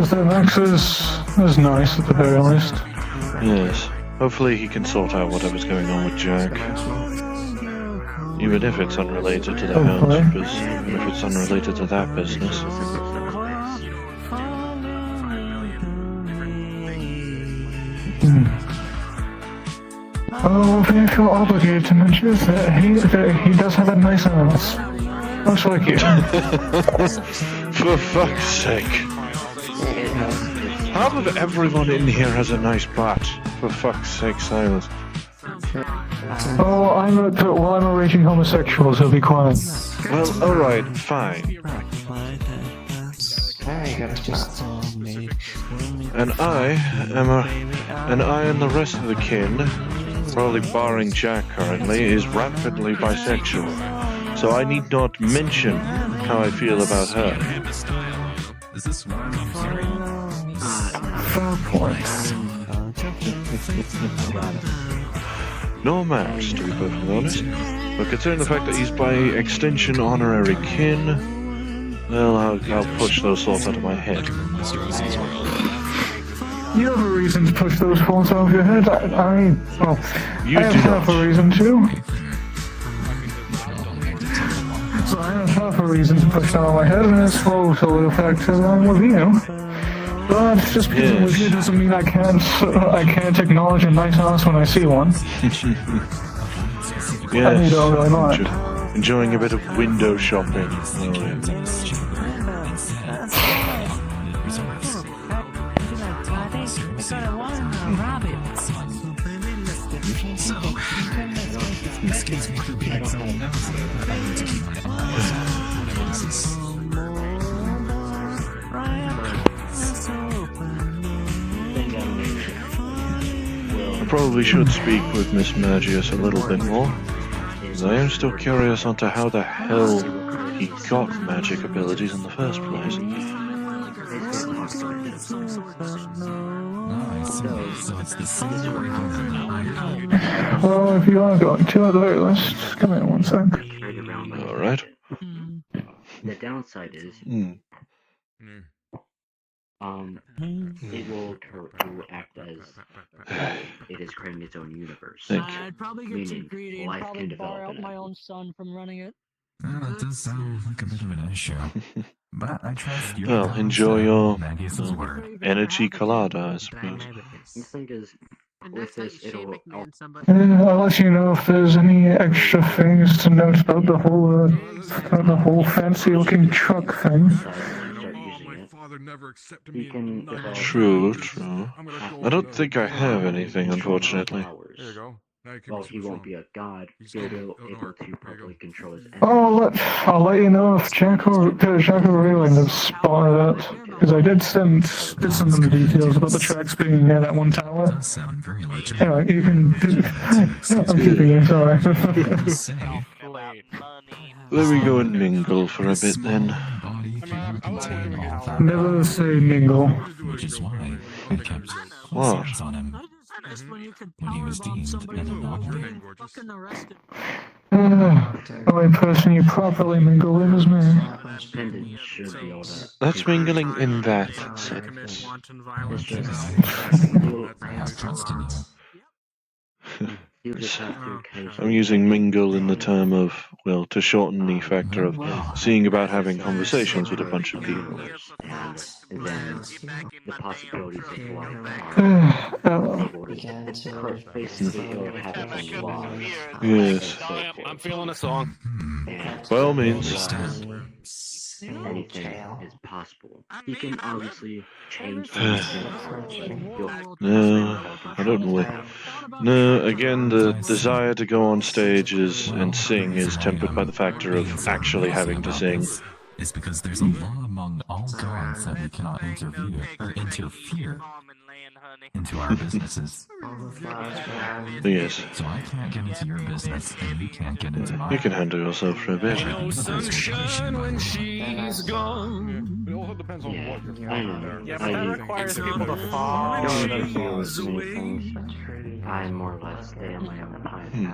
that Max is nice at the very least. Yes. Hopefully he can sort out whatever's going on with Jack. Even if it's unrelated to the house, even if it's unrelated to that business. Oh, I feel obligated to mention that he does have a nice ass. Much like you. For fuck's sake. Half of everyone in here has a nice butt. For fuck's sake, Silas. Oh, I'm a raging homosexual, so be quiet. Well, alright, fine. And I and the rest of the kin, probably barring Jack currently, is rapidly bisexual. So I need not mention how I feel about her. Is this Fair point. No match, to be perfectly honest. But considering the fact that he's by extension honorary kin, well, I'll push those thoughts out of my head. You have a reason to push those thoughts out of your head. I have half a reason to. So I have half a reason to push them out of my head, and it's full to the fact that I'm with you. But just because I'm with you doesn't mean I can't acknowledge a nice ass when I see one. Yes, I really not. Enjoying a bit of window shopping. I probably should speak with Miss Magius a little bit more, because I am still curious onto how the hell he got magic abilities in the first place. Well, if you are going to, at the very least, come in one sec. Alright. The downside is, it will act as it is creating its own universe. I'd probably get too Meaning, greedy and life probably can bar develop out in my it. own son from running it. That does sound like a bit of an issue. But I trust you. Well, enjoy your energy colada, I suppose. The thing is, with this, it'll. I'll let you know if there's any extra things to note about the whole fancy-looking truck thing. True, true. I don't think I have anything, unfortunately. Well, he won't be a god. He'll be able to properly control his energy. I'll let you know if Jack or Raylan have spotted it, because I did send them the details about the tracks being near that one tower. Anyway, you can. I'm keeping you, sorry. Let me go and mingle for a bit then. Never say mingle. Which is why I kept What? on him when he was deemed an anomaly. The only person you properly mingle with is me. That's mingling in that sense. I have trust in you. I'm using mingle in the term of, well, to shorten the factor of seeing about having conversations with a bunch of people. And then the possibilities of life. Basically, it'll have its own laws. Yes. I'm feeling a song. By all means. Anything is possible. You can obviously change things. No, I don't know. No, again, the desire to go on stage and sing is tempered by the factor of actually having to sing. Is because there's a law among all gods that we cannot interfere into our businesses. Yes. So I can't get into your business, and you can't get into mine. You can handle yourself for a bit. Sunshine when she's gone. It also depends on what you're doing. Yeah, but that requires people to fall. I more or less stay on my own time.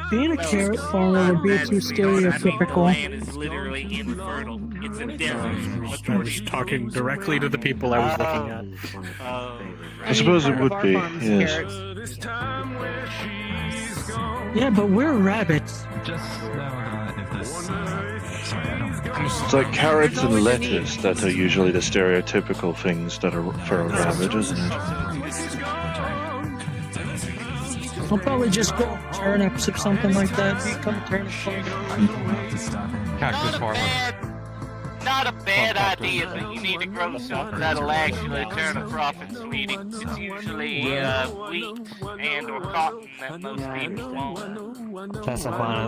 Being a carrot farmer would be too stereotypical. Land is literally infertile. It's a desert. I was talking directly to the people I was looking at. I suppose it would be, yes. Yeah, but we're rabbits. It's like carrots and lettuce that are usually the stereotypical things that are for a rabbit, isn't it? I'll probably just grow turnips or something like that. Become a turnip farmer. Cactus farmer. Not a bad idea, but you need to grow something that'll actually turn a profit, sweetie. It's usually wheat and or cotton that most people want.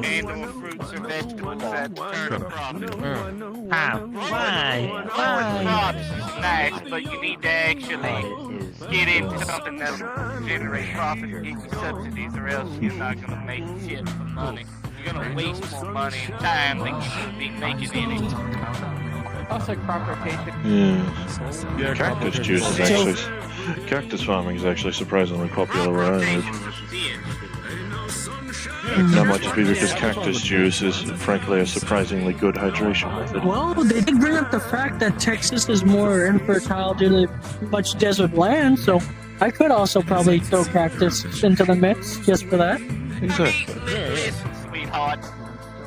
And or fruits or vegetables that turn a profit. Why? Crops is nice, but you need to actually get into something that'll generate profit and get you subsidies, or else you're not going to make shit for money. You're going to waste more money and time than you should be making in it. Also, crop rotation. Yeah. Cactus juice is actually... Cactus farming is actually surprisingly popular where I live. That might just be because cactus juice is, frankly, a surprisingly good hydration method. Well, they did bring up the fact that Texas is more infertile due to much desert land, so I could also probably throw cactus into the mix just for that. Exactly. Listen, sweetheart.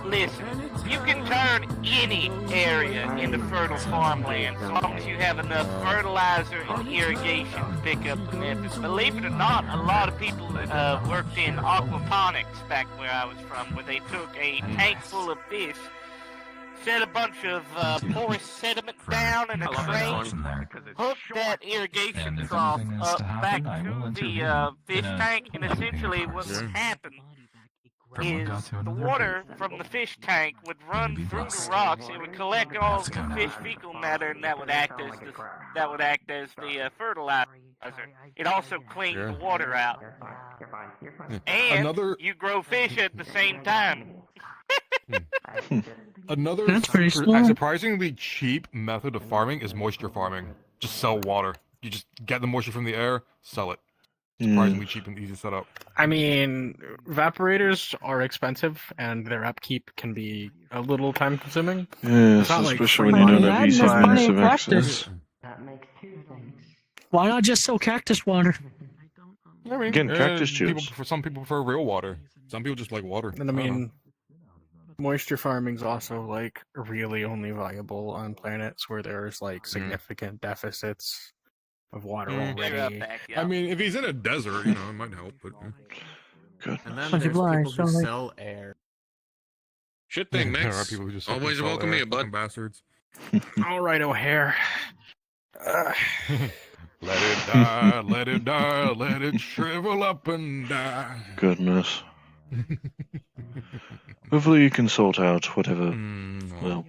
Listen. You can turn any area into fertile farmland as long as you have enough fertilizer and irrigation to pick up the methods. Believe it or not, a lot of people worked in aquaponics back where I was from, where they took a tank full of fish, set a bunch of porous sediment down in a train, hooked that irrigation trough up back to the fish tank, and essentially what would happen is the water from the fish tank would run through the rocks. It would collect all the fish fecal matter, and that would act as the fertilizer. It also cleaned the water out, and you grow fish at the same time. Another surprisingly cheap method of farming is moisture farming. Just sell water. You just get the moisture from the air, sell it. Surprisingly cheap and easy to set up. I mean, evaporators are expensive, and their upkeep can be a little time-consuming. Yes, especially when you don't have easy means of access. That makes two things. Why not just sell cactus water? I mean, again, cactus juice. Some people prefer real water. Some people just like water. And I mean, moisture farming's also like really only viable on planets where there's like significant deficits of water already. I mean, if he's in a desert, you know, it might help. But good. And then there's people who sell air. Shit thing, There are Max. people who just Always sell welcome air, here, bud. fucking bastards. All right, O'Hare. Let it die, let it die, let it shrivel up and die. Goodness. Hopefully you can sort out whatever, well,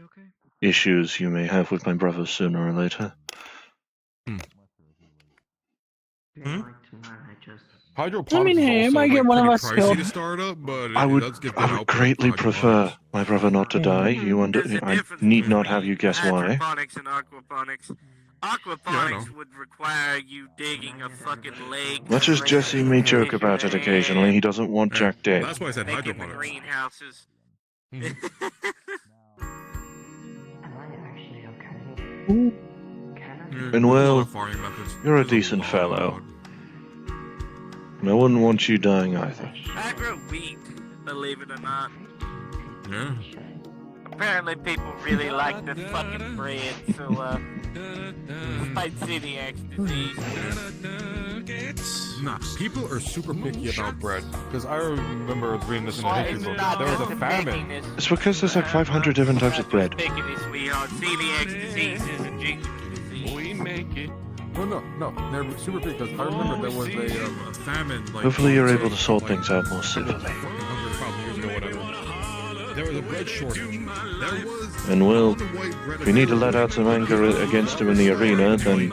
issues you may have with my brother sooner or later. Hydroponics hey, is I might also, get one of pretty us pricey killed. to start up, but I it would does give good I would help. greatly prefer my brother not to die. I need not have you guess why. Hydroponics and aquaponics. Aquaponics would require you digging a fucking lake. Much as Jesse may joke about it occasionally, he doesn't want Jack dead. That's why I said Making the hydroponics. greenhouses. And well, farming methods. you're a decent fellow. And I wouldn't want you dying either. I grow wheat, believe it or not. Yeah. Apparently people really like the fucking bread, so, fight celiac disease. Nah, people are super picky about bread. Because I remember reading this in the history book. There was a famine. It's because there's like 500 different types of bread. We are celiac diseases and We make it. No, they're super big because I remember there was a famine. Like, Hopefully you're able to sort things out more civilly. There was a bread shortage. And well, if you need to let out some anger against him in the arena, then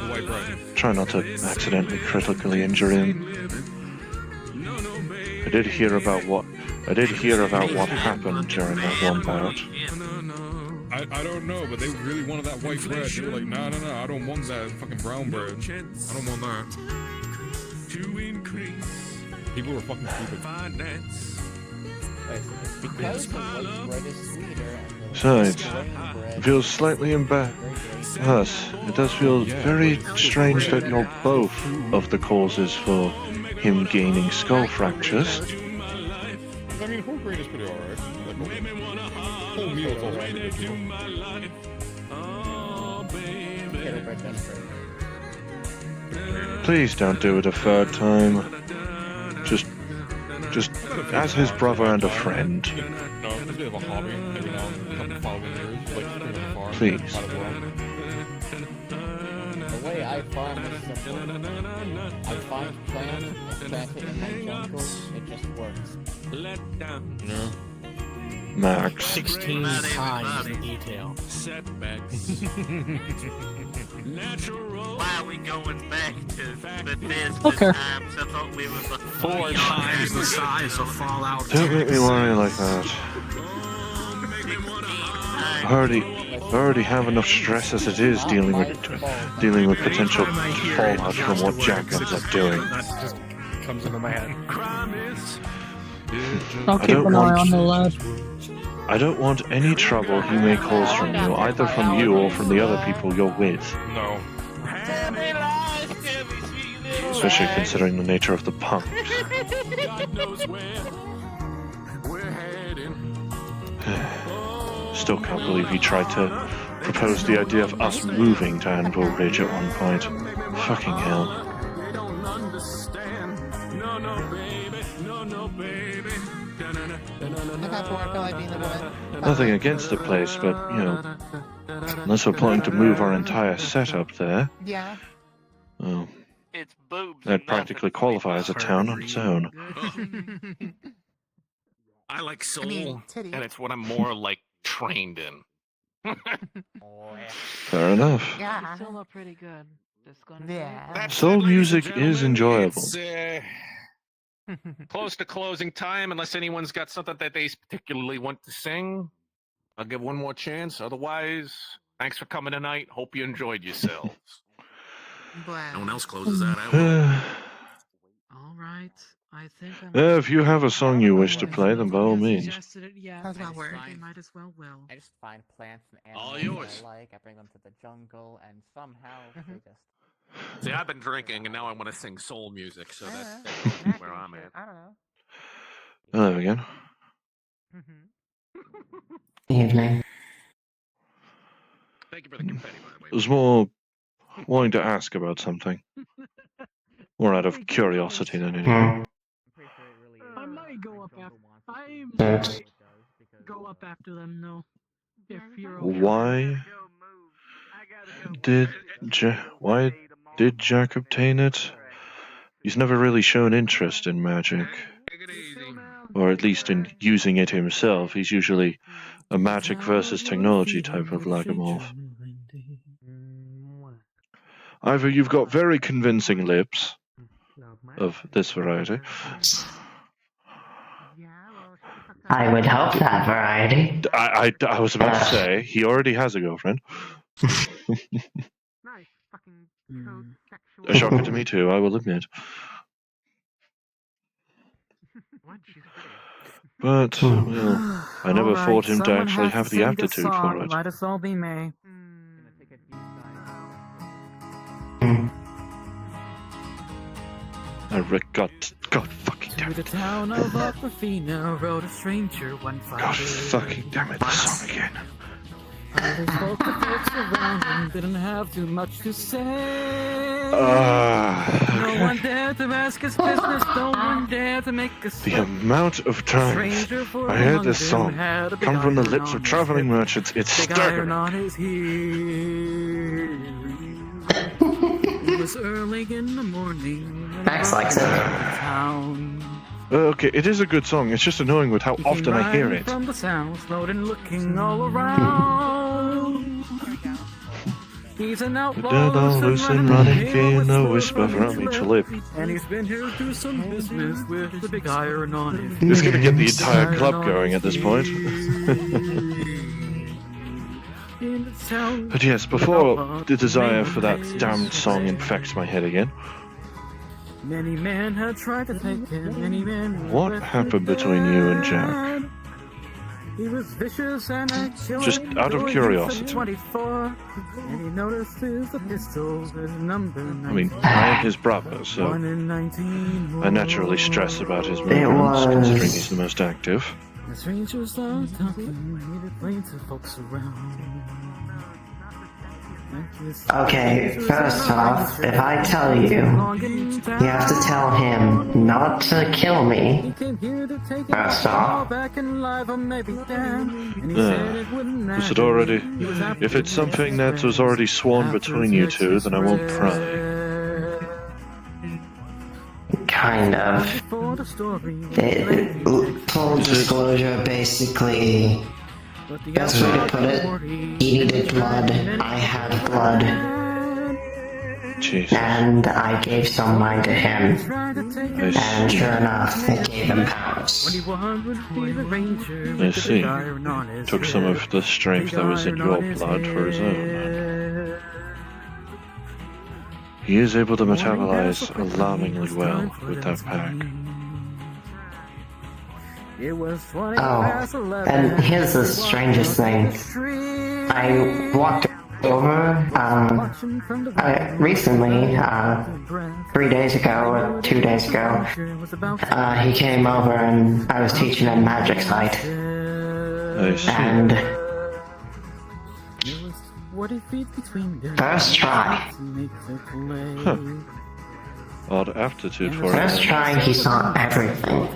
try not to accidentally critically injure him. I did hear about what happened during that one bout. I don't know, but they really wanted that white bread. They were like, no, I don't want that fucking brown bread. I don't want that. People were fucking stupid. Because the white bread is sweeter. Besides, it feels slightly embarrassing. It does feel very strange that you're both of the causes for him gaining skull fractures. I mean, whole grain is pretty alright. Like, whole meal is alright. Please don't do it a third time. Just as his brother and a friend. No, it's a bit of a hobby every now and then, a couple following years, like on the farm. Please. The way I farm is simple. I find plants and plant it in my jungle. It just works. Yeah. Max. 16 times the detail. Why are we going back to Bethesda Okay. times? I thought we were 4 times the size of Fallout. Don't make me worry like that. I already have enough stress as it is dealing with potential fallout from what Jack ends up doing. That just comes into my head. I'll keep an eye on the lad. I don't want any trouble he may cause from you, either from you or from the other people you're with. No. Especially considering the nature of the punks. Still can't believe he tried to propose the idea of us moving to Anvil Ridge at one point. Fucking hell. Nothing against the place, but, you know, unless we're planning to move our entire setup there, Yeah. well, It's boobs. that'd practically qualify as a town on its own. I like soul, titties. and it's what I'm more like trained in. Fair enough. Yeah. Still look pretty good. Just gonna Yeah. Soul music is enjoyable. It's, close to closing time, unless anyone's got something that they particularly want to sing. I'll give one more chance. Otherwise, thanks for coming tonight. Hope you enjoyed yourselves. No one else closes that out. All right. I think If you have a song you wish to play, then by all means. suggested it yet. How's that work? They might as well will. I just find plants and All animals yours. I like. I bring them to the jungle, and somehow they just. See, I've been drinking, and now I want to sing soul music, so that's where I'm at. I don't know. Hello again. Evening. Thank you for the confetti, by the way. I was more wanting to ask about something. More out of curiosity than anything. I might go up after. I Yes. might go up after them. No, if you're Why did Jack obtain it? He's never really shown interest in magic. Or at least in using it himself. He's usually a magic versus technology type of lagomorph. Either you've got very convincing lips of this variety. I would hope that variety. I was about to say, he already has a girlfriend. A shocker to me too, I will admit. But, well, I never thought him to actually have the aptitude for it. Might as well be May. God fucking damn To the town of Aquafina rode a stranger one Friday. God fucking damn it, this song again. Others spoke to folks around him, didn't have too much to say. No one dared to ask us business, no one dared to make us The amount of times I heard this song come from the lips of traveling merchants, it's staggering. on his heel. It was early in the morning. Max likes it. Okay, it is a good song. It's just annoying with how often I hear it. From the sound, slowed and looking all around. He's an outlaw, loose and running, feeling a whisper from each lip. and he's been here to do some business with the big iron on his. It's gonna get the entire club going at this point. But yes, before the desire for that damned song infects my head again, Many men had tried to take him, many men. what happened between you and Jack? He was vicious and Just out of curiosity. 24, and he notices the pistol is number 19. I mean, I am his brother, so One in 19. I naturally stress about his movements, considering he's the most active. The strangers are talking, needed planes of folks around. Okay, first off, if I tell you, you have to tell him not to kill me. First off. Was it already? If it's something that was already sworn between you two, then I won't pry. Kind of. Full disclosure, basically. Best way to put it, he needed blood, I had blood. Jesus. And I gave some of mine to him. I see. And sure enough, it gave him powers. I see. Took some of the strength that was in your blood for his own. He is able to metabolize alarmingly well with that pack. Oh, and here's the strangest thing. I walked over, recently, 3 days ago, or 2 days ago, he came over and I was teaching him magic sight. And first try. Huh. Odd aptitude for it. First try, he saw everything.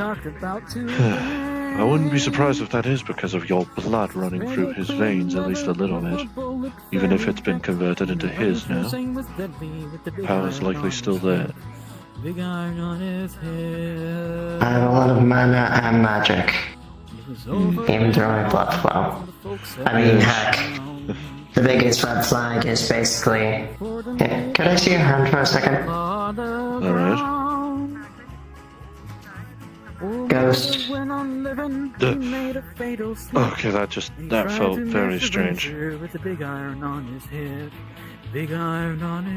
I wouldn't be surprised if that is because of your blood running through his veins at least a little bit. Even if it's been converted into his now. Power's likely still there. I have a lot of mana and magic. Even through my blood flow. I mean, heck. The biggest red flag is basically... Could I see your hand for a second? Alright. Ghost. Okay, that felt very strange.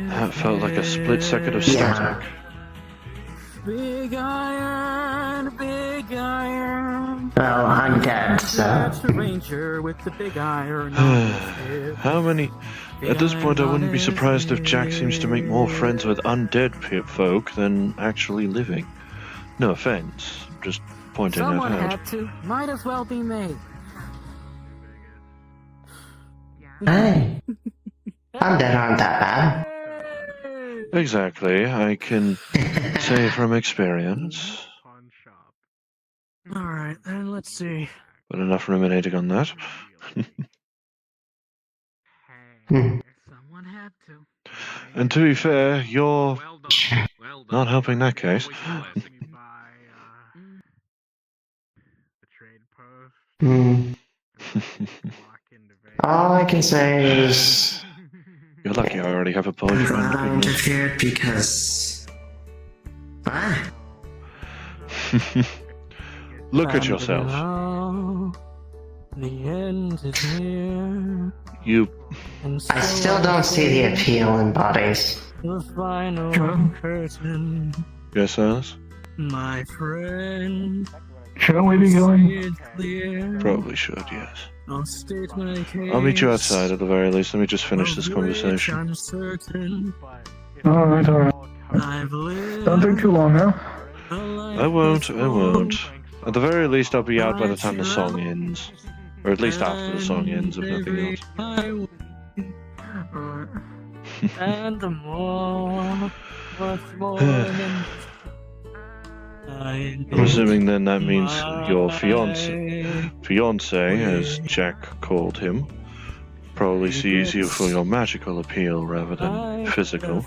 That felt like a split second of static. Big iron, big iron. Well, I'm dead, so... How many... At this point, I wouldn't be surprised if Jack seems to make more friends with undead folk than actually living. No offense, just pointing Someone that out. had to. Might as well be me. Hey. Undead aren't that bad. Exactly, I can say from experience. Alright, then let's see. But enough ruminating on that. Someone had to. And to be fair, you're not helping that case. All I can say is... You're lucky I already have a Polish friend. I interfered because... What? Look at yourself. The end is here. You... I still don't see the appeal in bodies. The final curtain, Yes, Silas? my friend. Shall we be going? Probably should, yes. I'll state my case. I'll meet you outside at the very least. Let me just finish this conversation. I'm certain Alright. I've lived. Don't take too long now. I won't. At the very least, I'll be out by the time the song ends. Or at least after the song ends, if nothing else. And the more, what's more than I'm assuming then that means your fiance, as Jack called him, probably sees you for your magical appeal rather than physical.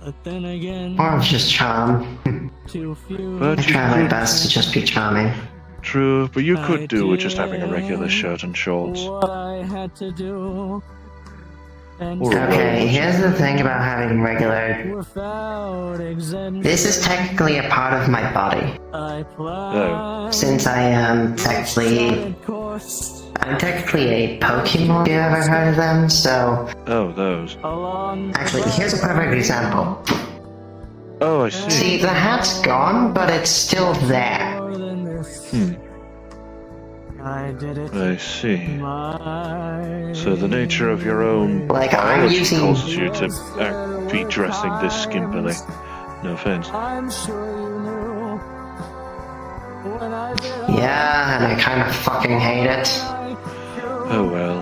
But then again, Or just charm. But I you try my could- best to just be charming. True, but you could do with just having a regular shirt and shorts. what I had to do. And Or a Okay, robe. here's the thing about having regular. without exemption, This is technically a part of my body. I Oh. Since I am technically. I'm technically a Pokemon. Have you ever heard of them? So. Oh, those. Actually, here's a perfect example. Oh, I see. See, the hat's gone, but it's still there. I did it. I see. So the nature of your own Like, I'm biology using- causes you to be dressing this skimpily. No offense. I'm sure you knew when I did Yeah, and I kind of fucking hate it. Oh well.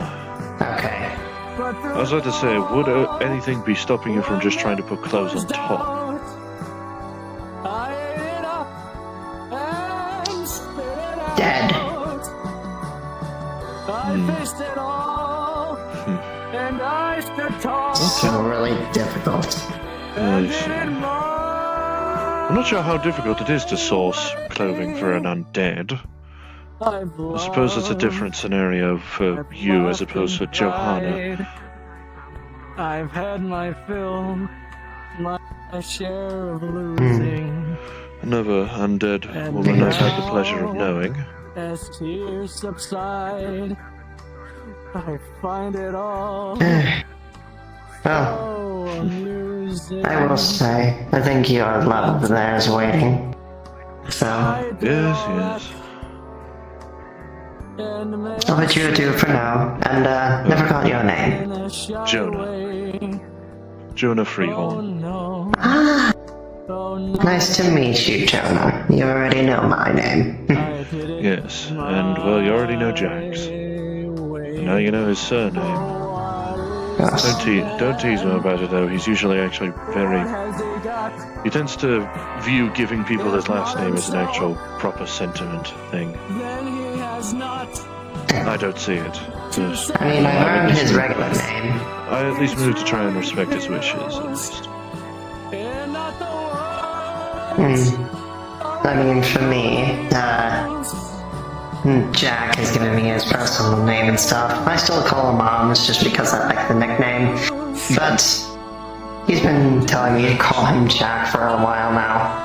Okay. I was about to say, would anything be stopping you from just trying to put clothes on top? Dead. faced it all, and I stood tall. So really difficult. I see. I'm not sure how difficult it is to source clothing for an undead. I suppose it's a different scenario for you as opposed to Johanna. I've had my fill, my share of losing. Another undead woman I've had the pleasure of knowing. As tears subside, I find it all Well, so amusing. I will say, I think your love there is waiting. So, Yes. I'll let you do for now, and never got your name. Jonah. Jonah Freehorn. Ah, nice to meet you, Jonah. You already know my name. Yes, and well, you already know Jack's. And now you know his surname. Don't tease him about it though, he's usually actually very... He tends to view giving people his last name as an actual proper sentiment thing. I don't see it. I mean, I learned his regular name. I at least moved to try and respect his wishes, at least. I mean, for me, Jack has given me his personal name and stuff. I still call him Arms just because I like the nickname. But he's been telling me to call him Jack for a while now.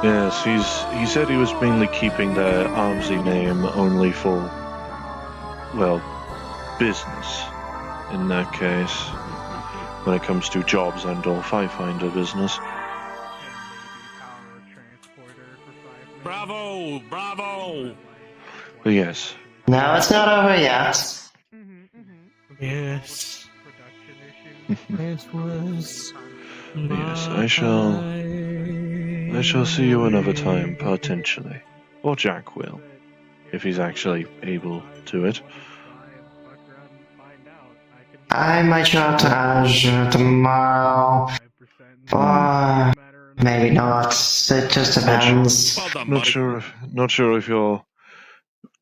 Yes, he said he was mainly keeping the Armsy name only for, well, business, in that case. When it comes to jobs and or Finder business. Bravo! Bravo! But yes. No, it's not over yet. Yes. It was. Yes, I shall see you another time, potentially. Or Jack will, if he's actually able to it. I might show up to Azure tomorrow. Or maybe not. It just depends. Not sure if you're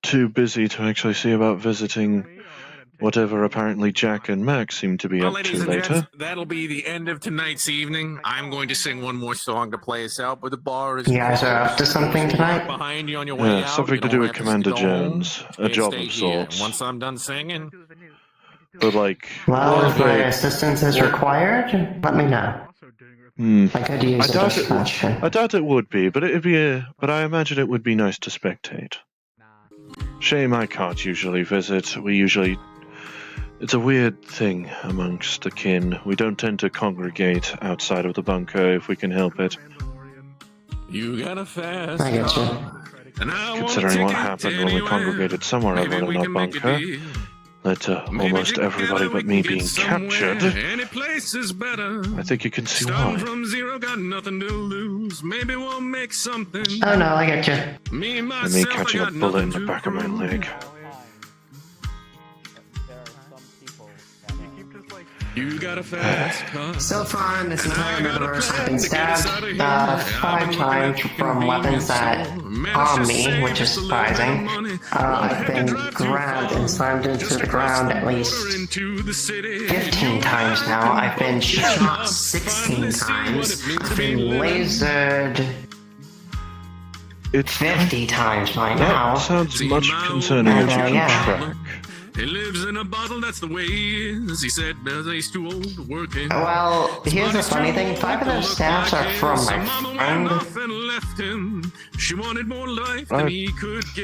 too busy to actually see about visiting whatever apparently Jack and Max seem to be Well, up ladies to and later. gents, that'll be the end of tonight's evening. I'm going to sing one more song to play us out, but the bar is You guys are up to something tonight? behind you on your way out. Something You to don't do with have to Commander go home. Jones. A You can job stay of here. sorts. Once I'm done singing, But like... Well, if my assistance is required, let me know. I could use a dispatcher. I doubt it would be, but but I imagine it would be nice to spectate. Shame I can't usually visit. It's a weird thing amongst the kin. We don't tend to congregate outside of the bunker if we can help it. you got a fast I get you. car, and I want a Considering what ticket happened when we anywhere. congregated somewhere Maybe other we than our can make a bunker, deal. led to almost everybody but me being captured. Any place is better. I think you can see Starting why. from zero, got nothing to lose. Maybe we'll make something. Oh no, I get you. Me And me myself, catching I a got bullet in nothing the to back of my prove. leg. You got a fast car. So far in this entire universe, I've been stabbed 5 times from weapons that harm me, which is surprising. I've been grabbed and slammed into the ground at least 15 times now. I've been shot 16 times. I've been lasered 50 times by now. That sounds much concerning as you keep track. He lives in a bottle, that's the way he is. He said he's too old to work in. Well, here's the funny thing. 5 of those stabs are from my friend,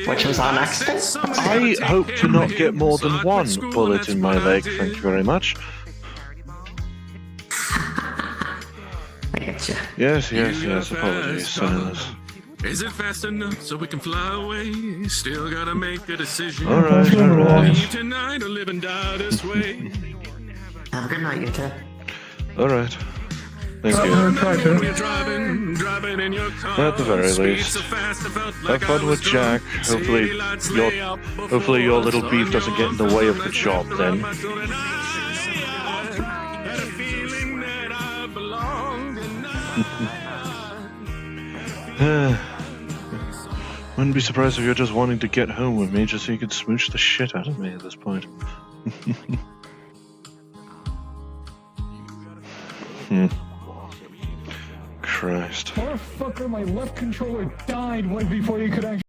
which was on accident. I hope to not get more than 1 bullet in my leg, thank you very much. I get you. Yes, apologies, Silas. Is it fast enough so we can fly away? Still gotta make a decision. Alright. Leave tonight or live and die this way. Have a good night, you two. Alright. Thank you. We're driving in your car. At the very least. Have fun with Jack. Hopefully your little beef doesn't get in the way of the job then. Wouldn't be surprised if you're just wanting to get home with me just so you could smooch the shit out of me at this point. Christ. Motherfucker, my left controller died before you could actually